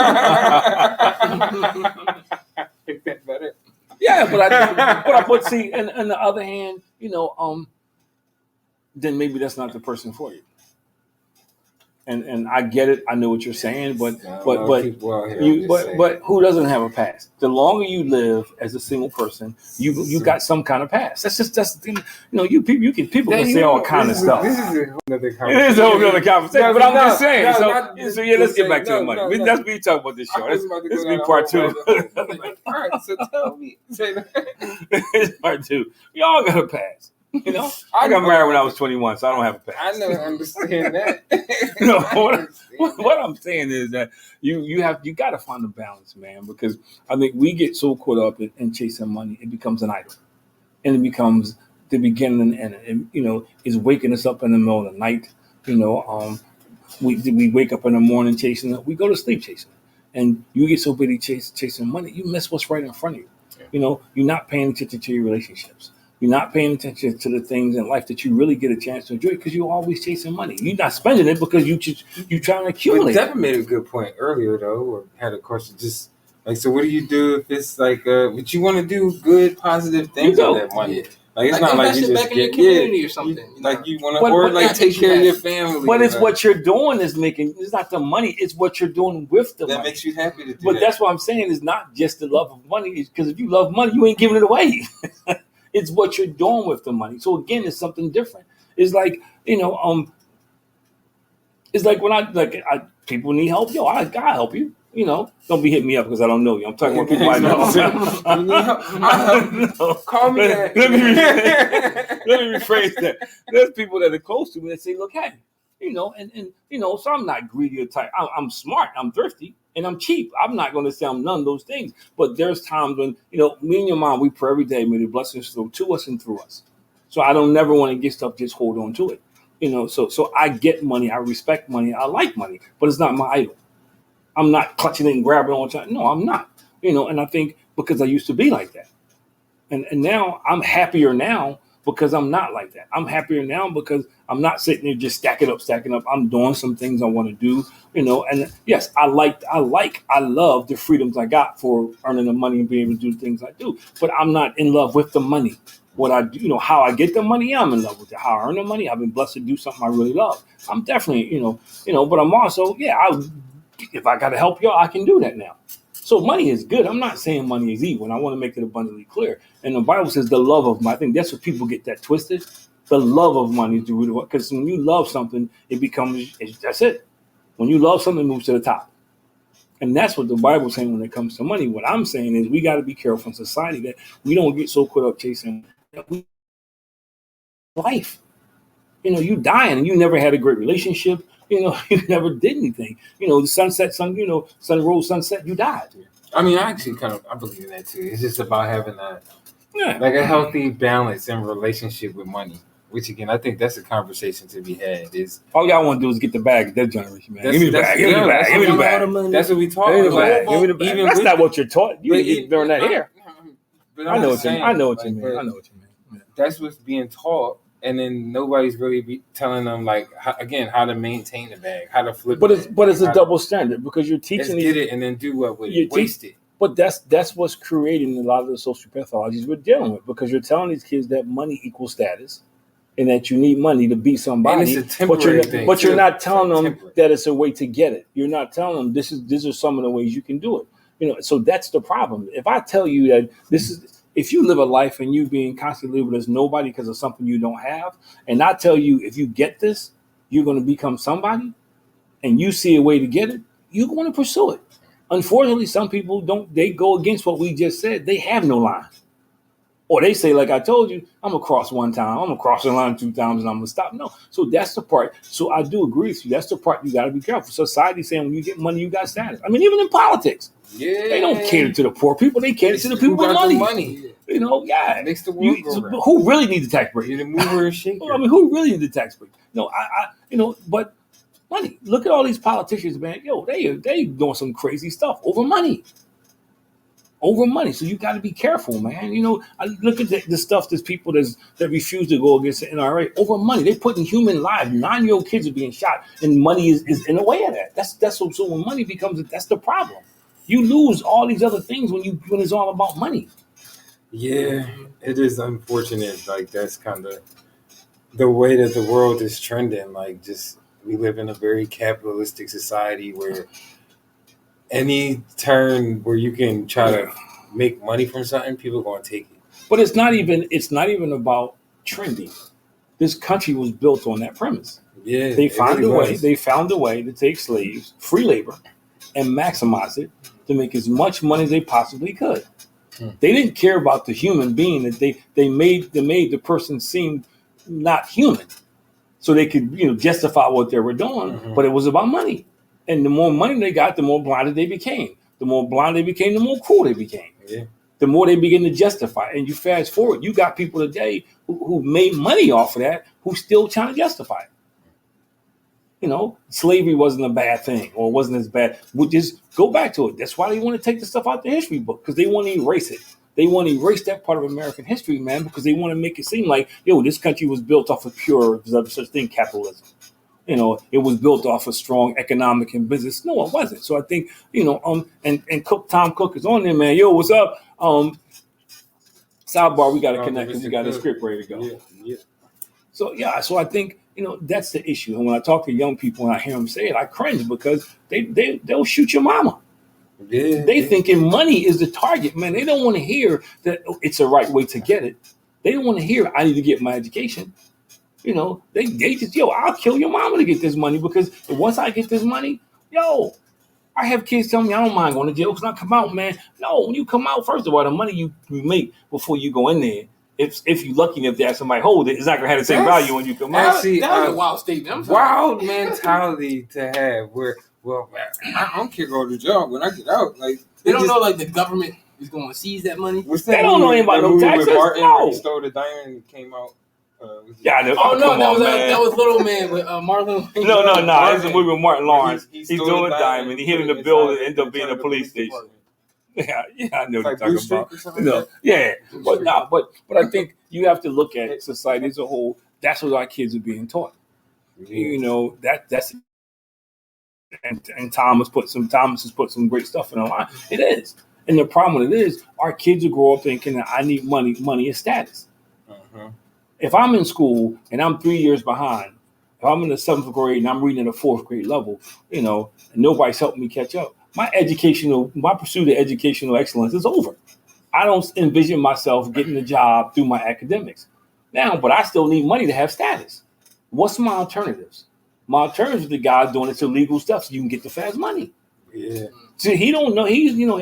think that better. Yeah, but see, and on the other hand, then maybe that's not the person for you. And I get it. I know what you're saying, but who doesn't have a past? The longer you live as a single person, you got some kind of past. That's the thing. People can say all kind of stuff. This is another conversation. It is a whole other conversation, but I'm just saying. Let's get back to the money. No. That's what we talk about this show. This be part 2. All right, so tell me. It's part 2. We all got a past. I got married when I was 21, so I don't have a past. I never understand that. What I'm saying is that you got to find a balance, man, because I think we get so caught up in chasing money, it becomes an idol, and it becomes the beginning and end. And is waking us up in the middle of the night. We wake up in the morning chasing it. We go to sleep chasing it, and you get so busy chasing money, you miss what's right in front of you. You're not paying attention to your relationships. You're not paying attention to the things in life that you really get a chance to enjoy because you're always chasing money. You're not spending it because you're trying to accumulate. Devin made a good point earlier, though, or had a question. Just like, so what do you do if it's like, but you want to do good, positive things with that money? Yeah. Like, it's not like you just back in your community or something. You want to, take care of your family. But it's what you're doing is making. It's not the money. It's what you're doing with the money. That makes you happy to do But that's what I'm saying is not just the love of money. Because if you love money, you ain't giving it away. It's what you're doing with the money. So again, it's something different. It's like, it's like when people need help. Yo, I help you. Don't be hitting me up because I don't know you. I'm talking about people I know. Call me that. Let me rephrase that. There's people that are close to me that say, look, hey, so I'm not greedy or tight. I'm smart. I'm thrifty. And I'm cheap. I'm not going to say I'm none of those things. But there's times when, me and your mom, we pray every day, may the blessings flow to us and through us. So I don't never want to get stuff, just hold on to it. So I get money. I respect money. I like money, but it's not my idol. I'm not clutching it and grabbing all the time. No, I'm not. And I think because I used to be like that. And now I'm happier now because I'm not like that. I'm happier now because I'm not sitting there just stacking up. I'm doing some things I want to do, and yes, I love the freedoms I got for earning the money and being able to do the things I do, but I'm not in love with the money. What I do, how I get the money, I'm in love with it. How I earn the money, I've been blessed to do something I really love. I'm definitely, but I'm also, if I got to help y'all, I can do that now. So money is good. I'm not saying money is evil, and I want to make it abundantly clear. And the Bible says the love of money. I think that's what people get that twisted. The love of money is the root of it. Because when you love something, that's it. When you love something, it moves to the top. And that's what the Bible's saying when it comes to money. What I'm saying is we got to be careful in society that we don't get so caught up chasing life. You dying and you never had a great relationship. You never did anything. The sun rose, sunset, you died. I mean, I actually I believe in that too. It's just about having a healthy balance in relationship with money. Which again, I think that's a conversation to be had. Is all y'all want to do is get the bag. That generation, man. Give me the bag. Give me the bag. Give me the bag. That's what we talk about. Give me the bag. That's not what you're taught. You didn't learn that here. I know what you mean. That's what's being taught. And then nobody's really telling them how to maintain the bag, how to flip it. But it's a double standard because you're teaching get it and then do what with it? Waste it. But that's what's creating a lot of the social pathologies we're dealing with because you're telling these kids that money equals status and that you need money to be somebody. And it's a temporary thing. But you're not telling them that it's a way to get it. You're not telling them these are some of the ways you can do it. So that's the problem. If I tell you that if you live a life and you being constantly labeled as nobody because of something you don't have, and I tell you, if you get this, you're going to become somebody, and you see a way to get it, you're going to pursue it. Unfortunately, some people don't. They go against what we just said. They have no line. Or they say, like I told you, I'm going to cross one time, I'm going to cross the line 2 times, and I'm going to stop. No. So that's the part. So I do agree with you. That's the part you got to be careful. Society saying when you get money, you got status. I mean, even in politics, they don't cater to the poor people. They cater to the people with money. You know, It makes the world go round. Who really needs the tax break? You're the mover and shaker. I mean, who really needs the tax break? No, but money. Look at all these politicians, man. Yo, they doing some crazy stuff over money. Over money, so you got to be careful, man. You know, I look at the stuff that people that refuse to go against the NRA over money. They're putting human lives. 9-year-old kids are being shot, and money is in the way of that. That's so when money becomes that's the problem. You lose all these other things when it's all about money. Yeah, it is unfortunate. Like that's kind of the way that the world is trending. Like, just we live in a very capitalistic society where any turn where you can try to make money from something, people are going to take it. But it's not even about trending. This country was built on that premise. Yeah, They found a way to take slaves, free labor, and maximize it to make as much money as they possibly could. They didn't care about the human being. That they made the person seem not human, so they could justify what they were doing. Mm-hmm. But it was about money. And the more money they got, the more blinded they became. The more blind they became, the more cruel they became. Yeah. The more they begin to justify. And you fast forward, you got people today who made money off of that, who still trying to justify it. You know, slavery wasn't a bad thing, or wasn't as bad. We'll just go back to it. That's why they want to take the stuff out the history book, because they want to erase it. They want to erase that part of American history, man, because they want to make it seem like, this country was built off of pure, such thing, capitalism. It was built off of strong economic and business. No, it wasn't. So I think, and Tom Cook is on there, man. Yo, what's up? Sidebar, we got to connect because we got a script ready to go. Yeah. So I think, that's the issue. And when I talk to young people and I hear them say it, I cringe because they'll shoot your mama. Yeah. They thinking money is the target, man. They don't want to hear that it's the right way to get it. They don't want to hear I need to get my education. They just, I'll kill your mama to get this money, because once I get this money, I have kids tell me I don't mind going to jail because I come out, man. No, when you come out, first of all, the money you make before you go in there, if you're lucky enough to have somebody hold it, it's not going to have the same value when you come out. Actually, that was a wild statement. Wild mentality to have where, I don't care go to jail when I get out. Like, they don't know, like, the government is going to seize that money. They don't know anything about no taxes. Martin, No. he stole the diamond and came out. I know. Oh, no, that was Little Man with Marlon. No. It's a movie with Martin Lawrence. He's He's doing a diamond. He hit in the building and ended up being a police station. Yeah, I know what you're talking about. Yeah, but I think you have to look at society as a whole. That's what our kids are being taught. That's and Thomas has put some great stuff in our line. It is, and the problem with it is our kids will grow up thinking that I need money. Money is status. If I'm in school and I'm 3 years behind, if I'm in the 7th grade and I'm reading at a 4th grade level, and nobody's helping me catch up, my pursuit of educational excellence is over. I don't envision myself getting a job through my academics now, but I still need money to have status. What's my alternatives? My alternative is the guy doing this illegal stuff so you can get the fast money. Yeah. So he don't know.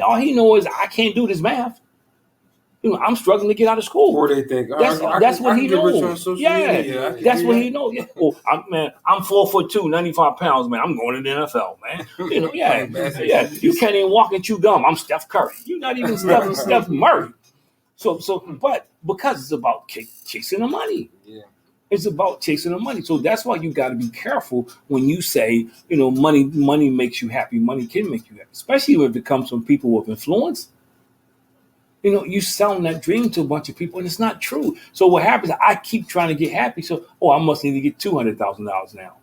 All he knows is I can't do this math. I'm struggling to get out of school. Or they think that's what he knows. Yeah, that's what he knows. Yeah. Oh, I'm 4'2", 95 pounds, man. I'm going to the NFL, man. You can't even walk and chew gum. I'm Steph Curry. You're not even Steph Murray. But because it's about chasing the money. Yeah. It's about chasing the money. So that's why you got to be careful when you say, money makes you happy. Money can make you happy, especially if it comes from people with influence. You selling that dream to a bunch of people, and it's not true. So what happens? I keep trying to get happy. So, I must need to get $200,000 now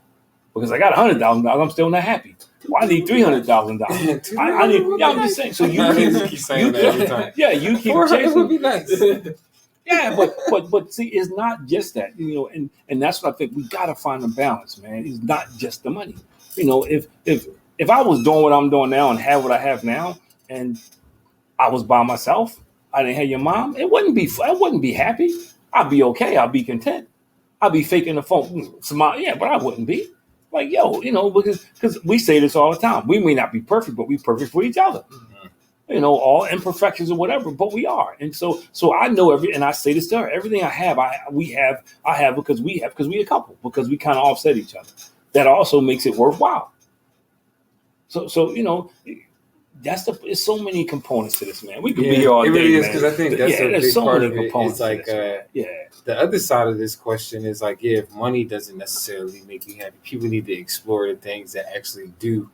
because I got $100,000. I'm still not happy. Well, I need $300,000. I need. Yeah, I'm just saying. So you keep saying that every time. Yeah, you keep chasing. Would be nice. Yeah, but see, it's not just that. And that's what I think we got to find a balance, man. It's not just the money. If I was doing what I'm doing now and have what I have now, and I was by myself, I didn't have your mom, I wouldn't be happy. I'd be okay. I'd be content. I'd be faking the phone smile. Yeah, but I wouldn't be. Like, yo, because we say this all the time. We may not be perfect, but we're perfect for each other. All imperfections or whatever, but we are. And so I know and I say this to her, everything I have, I have because we a couple, because we kind of offset each other. That also makes it worthwhile. So it's so many components to this, man. We could be here all day. It really is, because I think that's a big part of it. It's like, the other side of this question is like, if money doesn't necessarily make you happy, people need to explore the things that actually do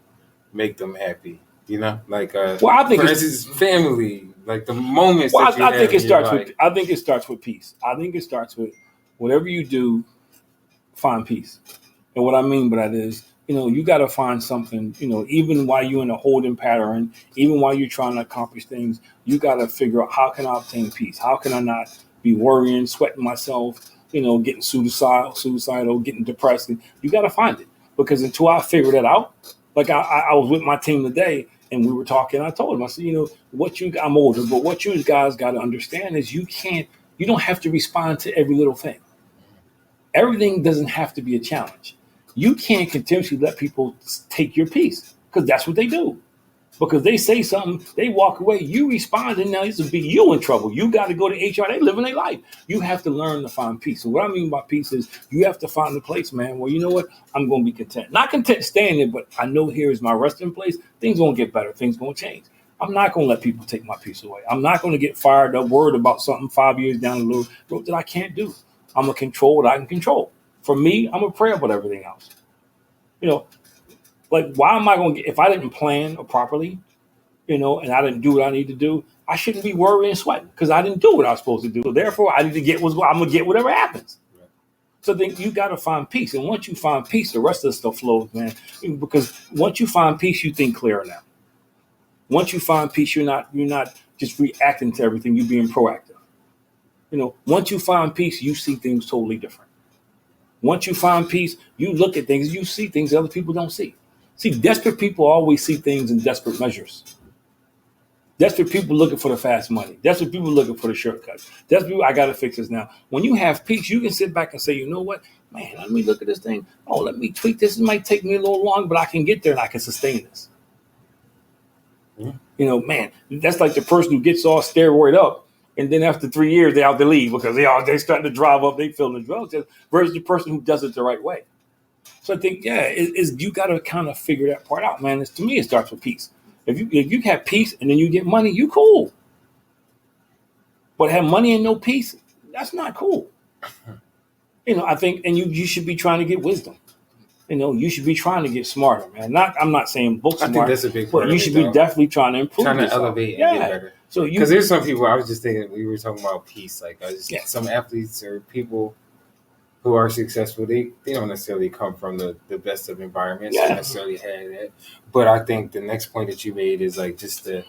make them happy. Like, I think for instance, family, like the moments. Well, I think it starts with. I think it starts with peace. I think it starts with whatever you do, find peace. And what I mean by that is, you got to find something. Even while you're in a holding pattern, even while you're trying to accomplish things, you got to figure out, how can I obtain peace? How can I not be worrying, sweating myself? Getting suicidal, getting depressed. And you got to find it, because until I figure that out, like I was with my team today. And we were talking. I told him, I said, I'm older, but what you guys got to understand is you don't have to respond to every little thing. Everything doesn't have to be a challenge. You can't continuously let people take your peace, because that's what they do. Because they say something, they walk away, you respond, and now it's to be you in trouble. You got to go to HR. They living their life. You have to learn to find peace. So what I mean by peace is you have to find a place, man, where, you know what, I'm going to be content. Not content staying there, but I know here is my resting place. Things going to get better. Things going to change. I'm not going to let people take my peace away. I'm not going to get fired up, worried about something 5 years down the road that I can't do. I'm going to control what I can control. For me, I'm going to pray about everything else. Like, why am I going to if I didn't plan properly, and I didn't do what I need to do, I shouldn't be worrying and sweating, because I didn't do what I was supposed to do. So therefore, I need to I'm going to get whatever happens. Right. So then you got to find peace. And once you find peace, the rest of the stuff flows, man. Because once you find peace, you think clearer now. Once you find peace, you're not just reacting to everything. You're being proactive. Once you find peace, you see things totally different. Once you find peace, you look at things, you see things that other people don't see. See, desperate people always see things in desperate measures. Desperate people looking for the fast money. Desperate people looking for the shortcuts. Desperate people, I got to fix this now. When you have peace, you can sit back and say, you know what, man, let me look at this thing. Oh, let me tweak this. It might take me a little long, but I can get there and I can sustain this. Mm-hmm. Man, that's like the person who gets all steroid up, and then after 3 years, they out to leave because they starting to drive up, they feeling the drugs, versus the person who does it the right way. So I think, you got to kind of figure that part out, man. To me, it starts with peace. If you have peace and then you get money, you cool. But have money and no peace, that's not cool. I think, and you should be trying to get wisdom. You should be trying to get smarter, man. I'm not saying book smart. I think that's a big part. But you should be definitely trying to improve. Trying to elevate and get better. So because there's some people, I was just thinking, we were talking about peace. Like some athletes or people who are successful, they don't necessarily come from the best of environments. They necessarily had that. But I think the next point that you made is like just the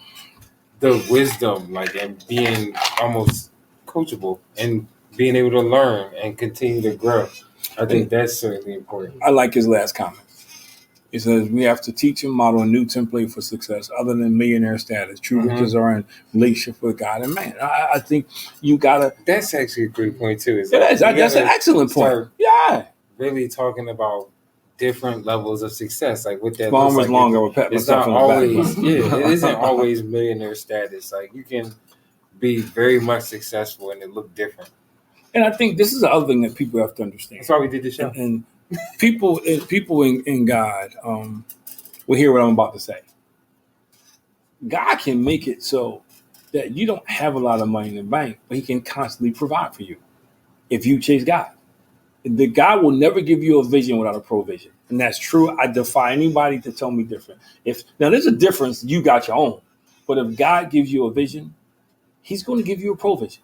wisdom, like, and being almost coachable and being able to learn and continue to grow. I think that's certainly important. I like his last comment. He says, we have to teach and model a new template for success other than millionaire status. True riches are in relationship with God and man. I think you got to. That's actually a great point, too. That's an excellent point. Yeah. Really talking about different levels of success. Like what that looks like. Longer it's not always, it isn't always millionaire status. Like you can be very much successful and it look different. And I think this is the other thing that people have to understand. That's why we did this show. And people in God will hear what I'm about to say. God can make it so that you don't have a lot of money in the bank, but he can constantly provide for you if you chase God. The God will never give you a vision without a provision. And that's true. I defy anybody to tell me different. Now there's a difference. You got your own. But if God gives you a vision, he's going to give you a provision.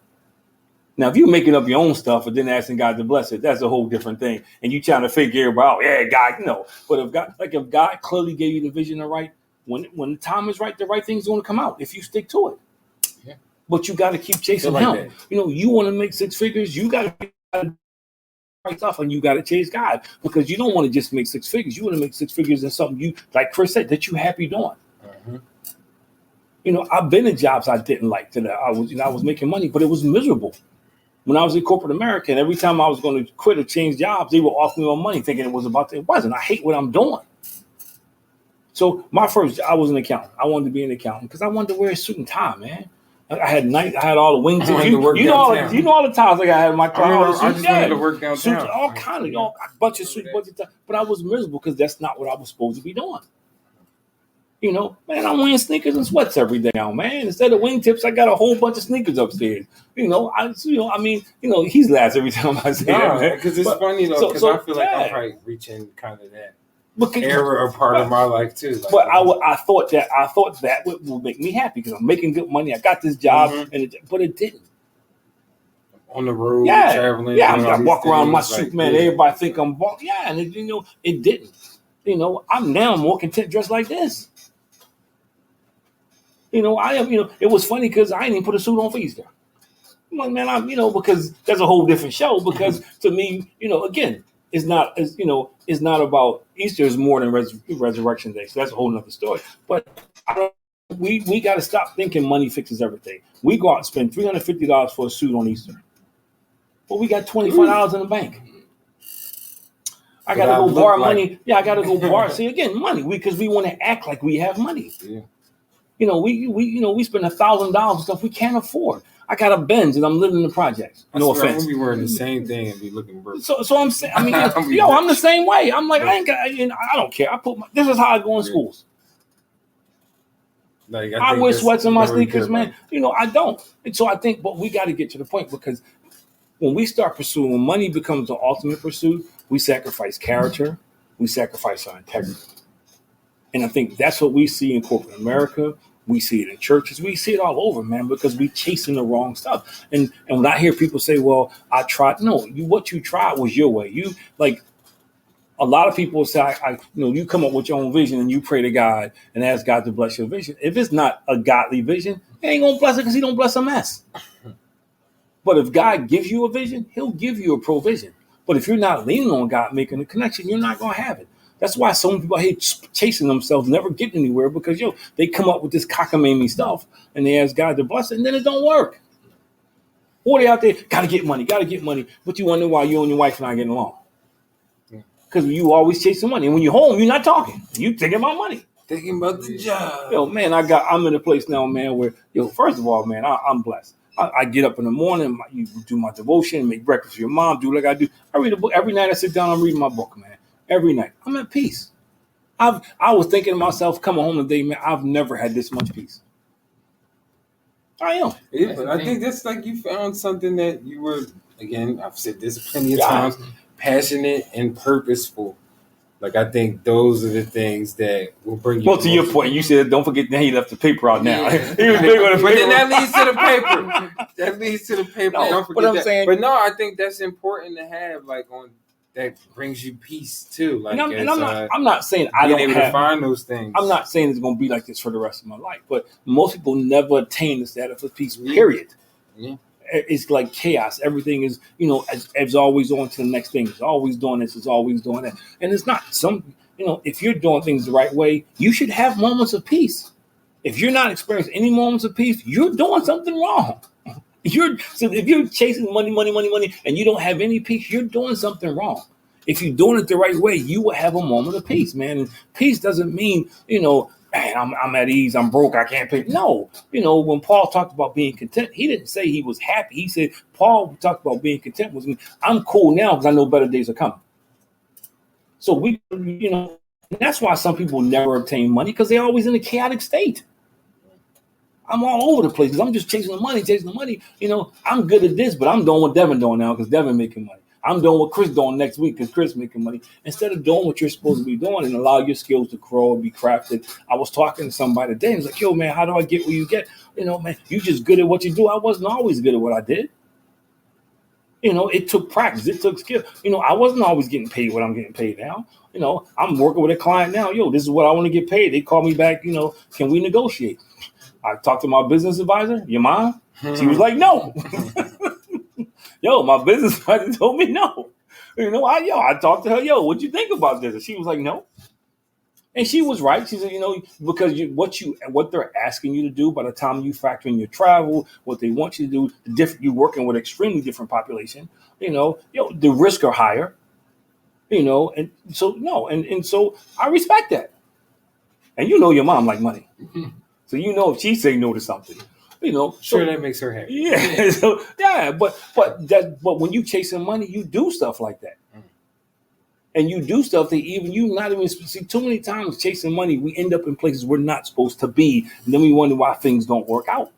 Now, if you're making up your own stuff and then asking God to bless it, that's a whole different thing. And you trying to figure it out, God, no. But if God clearly gave you the vision when the time is right, the right thing's going to come out if you stick to it. Yeah. But you got to keep chasing him. That. You want to make six figures, you got to right stuff, and you got to chase God because you don't want to just make six figures. You want to make six figures in something you, like Chris said, that you happy doing. Mm-hmm. I've been in jobs I didn't like. I was making money, but it was miserable. when I was in corporate America, and every time I was going to quit or change jobs, they would offer me more money, thinking it was about it wasn't. I hate what I'm doing. So my first, I was an accountant. I wanted to be an accountant because I wanted to wear a suit and tie, man. I had all the wings. You know all the ties like I had in my car. I just wanted to work downtown. Suits, all kind of, a bunch of suits, bunch of ties. But I was miserable because that's not what I was supposed to be doing. You know, man, I'm wearing sneakers and sweats every day now, man. Instead of wingtips, I got a whole bunch of sneakers upstairs. He's laughs every time I say that, man. Because it's funny though, because I feel like I'm probably reaching kind of that era or part of my life too. Like, but I thought that would make me happy because I'm making good money. I got this job, but it didn't. On the road, traveling. Yeah, I walk around in my suit, man. Everybody think I'm balling. Yeah, and it didn't. You know, I'm now more content dressed like this. You know, I am. You know, it was funny because I didn't even put a suit on for Easter. I'm like, man, because that's a whole different show. Because to me, you know, again, it's not about Easter. Is more than Resurrection Day. So that's a whole nother story. But we got to stop thinking money fixes everything. We go out and spend $350 for a suit on Easter. Well, we got $25 in the bank. I got to go borrow money. Yeah, I got to go borrow. See, again, money. Because we want to act like we have money. Yeah. You know, we spend $1,000 on stuff we can't afford. I got a Benz and I'm living in the projects. No offense. I'm gonna be wearing the same thing and be looking broke. So I'm saying, I'm the same way. I'm like, I don't care. This is how I go in schools. Like, I wear sweats in my sneakers, man. You know, I don't. And so I think, but we got to get to the point because when we start pursuing, when money becomes the ultimate pursuit, we sacrifice character, we sacrifice our integrity. And I think that's what we see in corporate America. We see it in churches. We see it all over, man, because we chasing the wrong stuff. And when I hear people say, well, I tried. No, what you tried was your way. You like a lot of people say, you come up with your own vision and you pray to God and ask God to bless your vision. If it's not a godly vision, he ain't going to bless it because he don't bless a mess. But if God gives you a vision, he'll give you a provision. But if you're not leaning on God making a connection, you're not going to have it. That's why so many people hate chasing themselves, never getting anywhere because, they come up with this cockamamie stuff and they ask God to bless it and then it don't work. Or they out there, got to get money. But you wonder why you and your wife not getting along. Because you always chasing money. And when you're home, you're not talking. You thinking about money. Thinking about the job. Man, I'm in a place now, man, where, first of all, man, I'm blessed. I get up in the morning, you do my devotion, make breakfast for your mom, do like I do. I read a book. Every night I sit down, I'm reading my book, man. Every night. I'm at peace. I was thinking to myself, coming home today, man, I've never had this much peace. I am. Yeah, but I think that's like you found something that you were, again, I've said this plenty of times, passionate and purposeful. Like, I think those are the things that will bring you. Well, to your point, you said, don't forget that he left the paper out now. Yeah. He was big on the paper. But then that leads to the paper. No, don't forget that. Saying, but no, I think that's important to have, like, that brings you peace too. Like, I'm not saying I don't able to find those things. I'm not saying it's going to be like this for the rest of my life, but most people never attain the status of peace. Period. Yeah. It's like chaos. Everything is, it's always on to the next thing. It's always doing this. It's always doing that. And it's not if you're doing things the right way, you should have moments of peace. If you're not experiencing any moments of peace, you're doing something wrong. If you're chasing money, and you don't have any peace, you're doing something wrong. If you're doing it the right way, you will have a moment of peace, man. And peace doesn't mean, man, I'm at ease, I'm broke, I can't pay. No, when Paul talked about being content, he didn't say he was happy. He said, Paul talked about being content was, I'm cool now because I know better days are coming. So and that's why some people never obtain money because they're always in a chaotic state. I'm all over the place because I'm just chasing the money. I'm good at this, but I'm doing what Devin doing now because Devin making money. I'm doing what Chris doing next week because Chris making money. Instead of doing what you're supposed to be doing and allow your skills to grow and be crafted. I was talking to somebody today and was like, yo, man, how do I get where you get? Man, you just good at what you do. I wasn't always good at what I did. It took practice. It took skill. I wasn't always getting paid what I'm getting paid now. I'm working with a client now. Yo, this is what I want to get paid. They call me back, can we negotiate? I talked to my business advisor, your mom. She was like, no. Yo, my business advisor told me no. I talked to her, yo, what'd you think about this? And she was like, no. And she was right. She said, because what they're asking you to do by the time you factor in your travel, what they want you to do, you're working with extremely different population. The risks are higher. And so no, and so I respect that. And your mom like money, so if she say no to something, Sure, that makes her happy. Yeah, but when you chasing money, you do stuff like that. And you do stuff that even you not even see. Too many times chasing money, we end up in places we're not supposed to be, and then we wonder why things don't work out.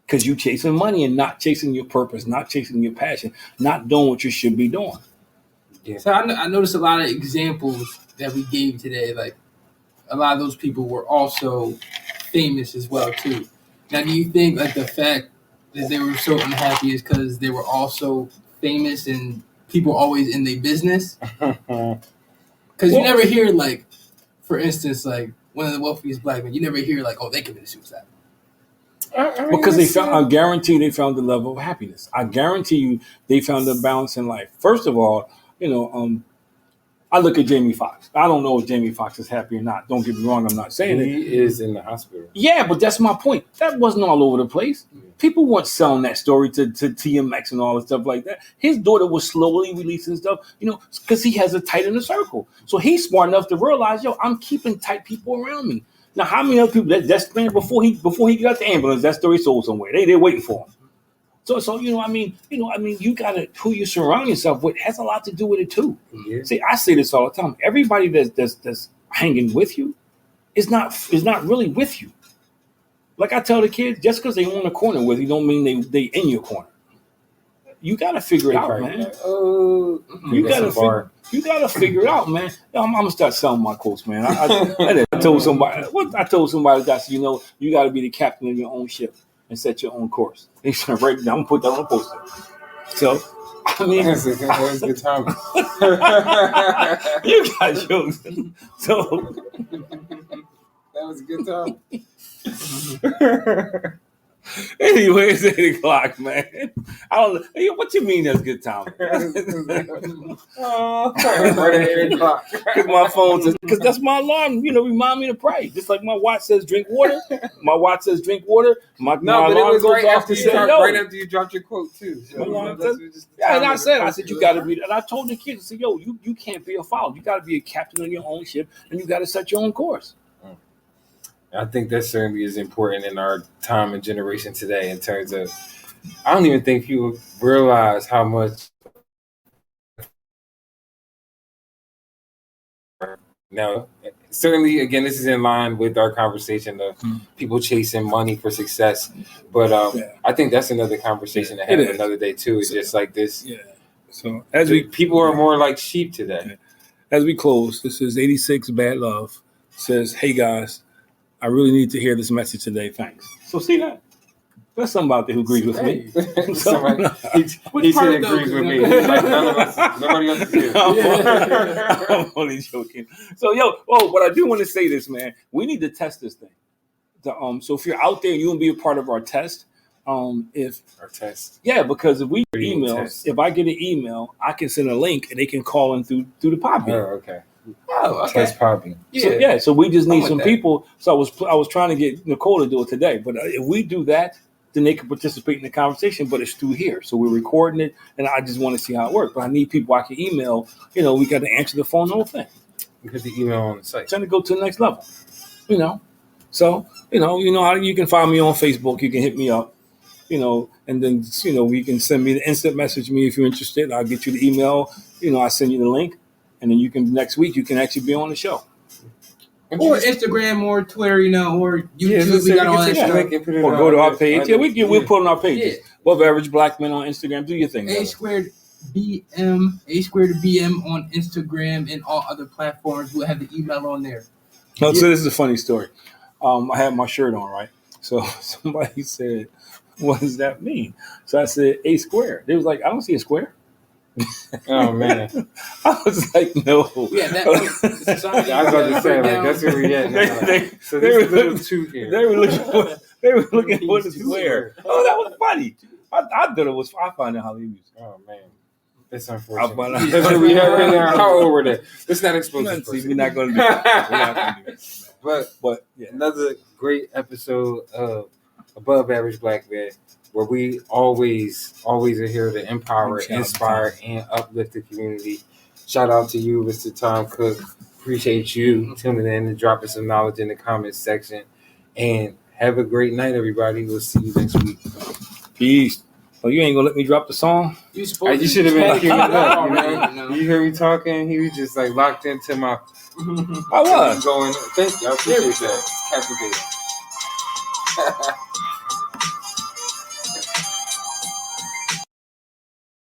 Because you chasing money and not chasing your purpose, not chasing your passion, not doing what you should be doing. Yeah. So I noticed a lot of examples that we gave today. Like a lot of those people were also famous as well too. Now, do you think like the fact that they were so unhappy is because they were also famous and people always in their business? Because you never hear, like, for instance, like one of the wealthiest black men, you never hear like, oh, they committed suicide. Because I guarantee they found the level of happiness. I guarantee you they found the balance in life. First of all, I look at Jamie Foxx. I don't know if Jamie Foxx is happy or not. Don't get me wrong. I'm not saying he is in the hospital. Yeah, but that's my point. That wasn't all over the place. People weren't selling that story to TMX and all that stuff like that. His daughter was slowly releasing stuff, because he has a tight inner circle. So he's smart enough to realize, I'm keeping tight people around me. Now, how many other people that's man before he got the ambulance, that story sold somewhere. They're waiting for him. So you gotta who you surround yourself with has a lot to do with it too. Yeah. See, I say this all the time. Everybody that's hanging with you is not really with you. Like I tell the kids, just because they on the corner with you don't mean they in your corner. You gotta figure it out, man. You gotta figure it out, man. I'm gonna start selling my quotes, man. I told somebody that you gotta be the captain of your own ship and set your own course. They said, right now, I'm gonna put that on a poster. So, I mean, that's a good time. You got jokes. So, that was a good time. Anyway, it's 8:00, man. I don't know. Hey, what you mean that's good time? Right at 8:00. Because my phone says, because that's my alarm, remind me to pray. Just like my watch says drink water. My watch says drink water. My but alarm it was goes right off after to say no. right after you dropped your quote too. So, and I said you got to be. And I told the kids, I said, you can't be a follower. You got to be a captain of your own ship, and you got to set your own course. I think that certainly is important in our time and generation today in terms of, I don't even think people realize how much. Now, certainly, again, this is in line with our conversation of people chasing money for success. But I think that's another conversation to have another day too. It's just like this. Yeah. So people are more like sheep today. As we close, this is 86 Bad Love. Says, hey guys, I really need to hear this message today. Thanks. So see that? There's somebody out there who agrees with me. Somebody, he said agrees with me. Like nobody else is here. I'm only joking. So but I do want to say this, man. We need to test this thing. So if you're out there, you want to be a part of our test. Because if we if I get an email, I can send a link and they can call in through the Podbean. Oh, okay. Test Podbean. So we just need some people. So I was trying to get Nicole to do it today, but if we do that, then they can participate in the conversation. But it's through here, so we're recording it, and I just want to see how it works. But I need people I can email. We got to answer the phone, the whole thing. Because the email on the site. Trying to go to the next level. So how you can find me on Facebook. You can hit me up. And then you can send me the instant message me if you're interested. I'll get you the email. I send you the link. And then next week you can actually be on the show. Or Instagram or Twitter, or YouTube. We got all that stuff. Or go to our page. We'll put on our pages. Above Average Black Men on Instagram. Do your thing. A2BM on Instagram and all other platforms. We'll have the email on there. So this is a funny story. I had my shirt on, right? So somebody said, what does that mean? So I said, A2. They was like, I don't see a square. Oh man! I was like, no. Yeah, I was about to say, like, that's where we at now. So there's a little two here. They were looking for the square. Oh, that was funny. I thought it was. I find it hilarious. Oh man, It's unfortunate. But- That's what we have right now. How old were they? Let's not expose this See, person. we're not going to do that. We're not going to do that. But yeah. another great episode of Above Average Black Man, where we always are here to empower, inspire, and uplift the community. Shout out to you, Mr. Tom Cook. Appreciate you tuning in and dropping some knowledge in the comments section. And have a great night, everybody. We'll see you next week. Peace. Oh, you ain't gonna let me drop the song? You You should have been queuing up. already, you know? You hear me talking? He was just like locked into my. I was. Going. Thank you. I appreciate that. Captivating.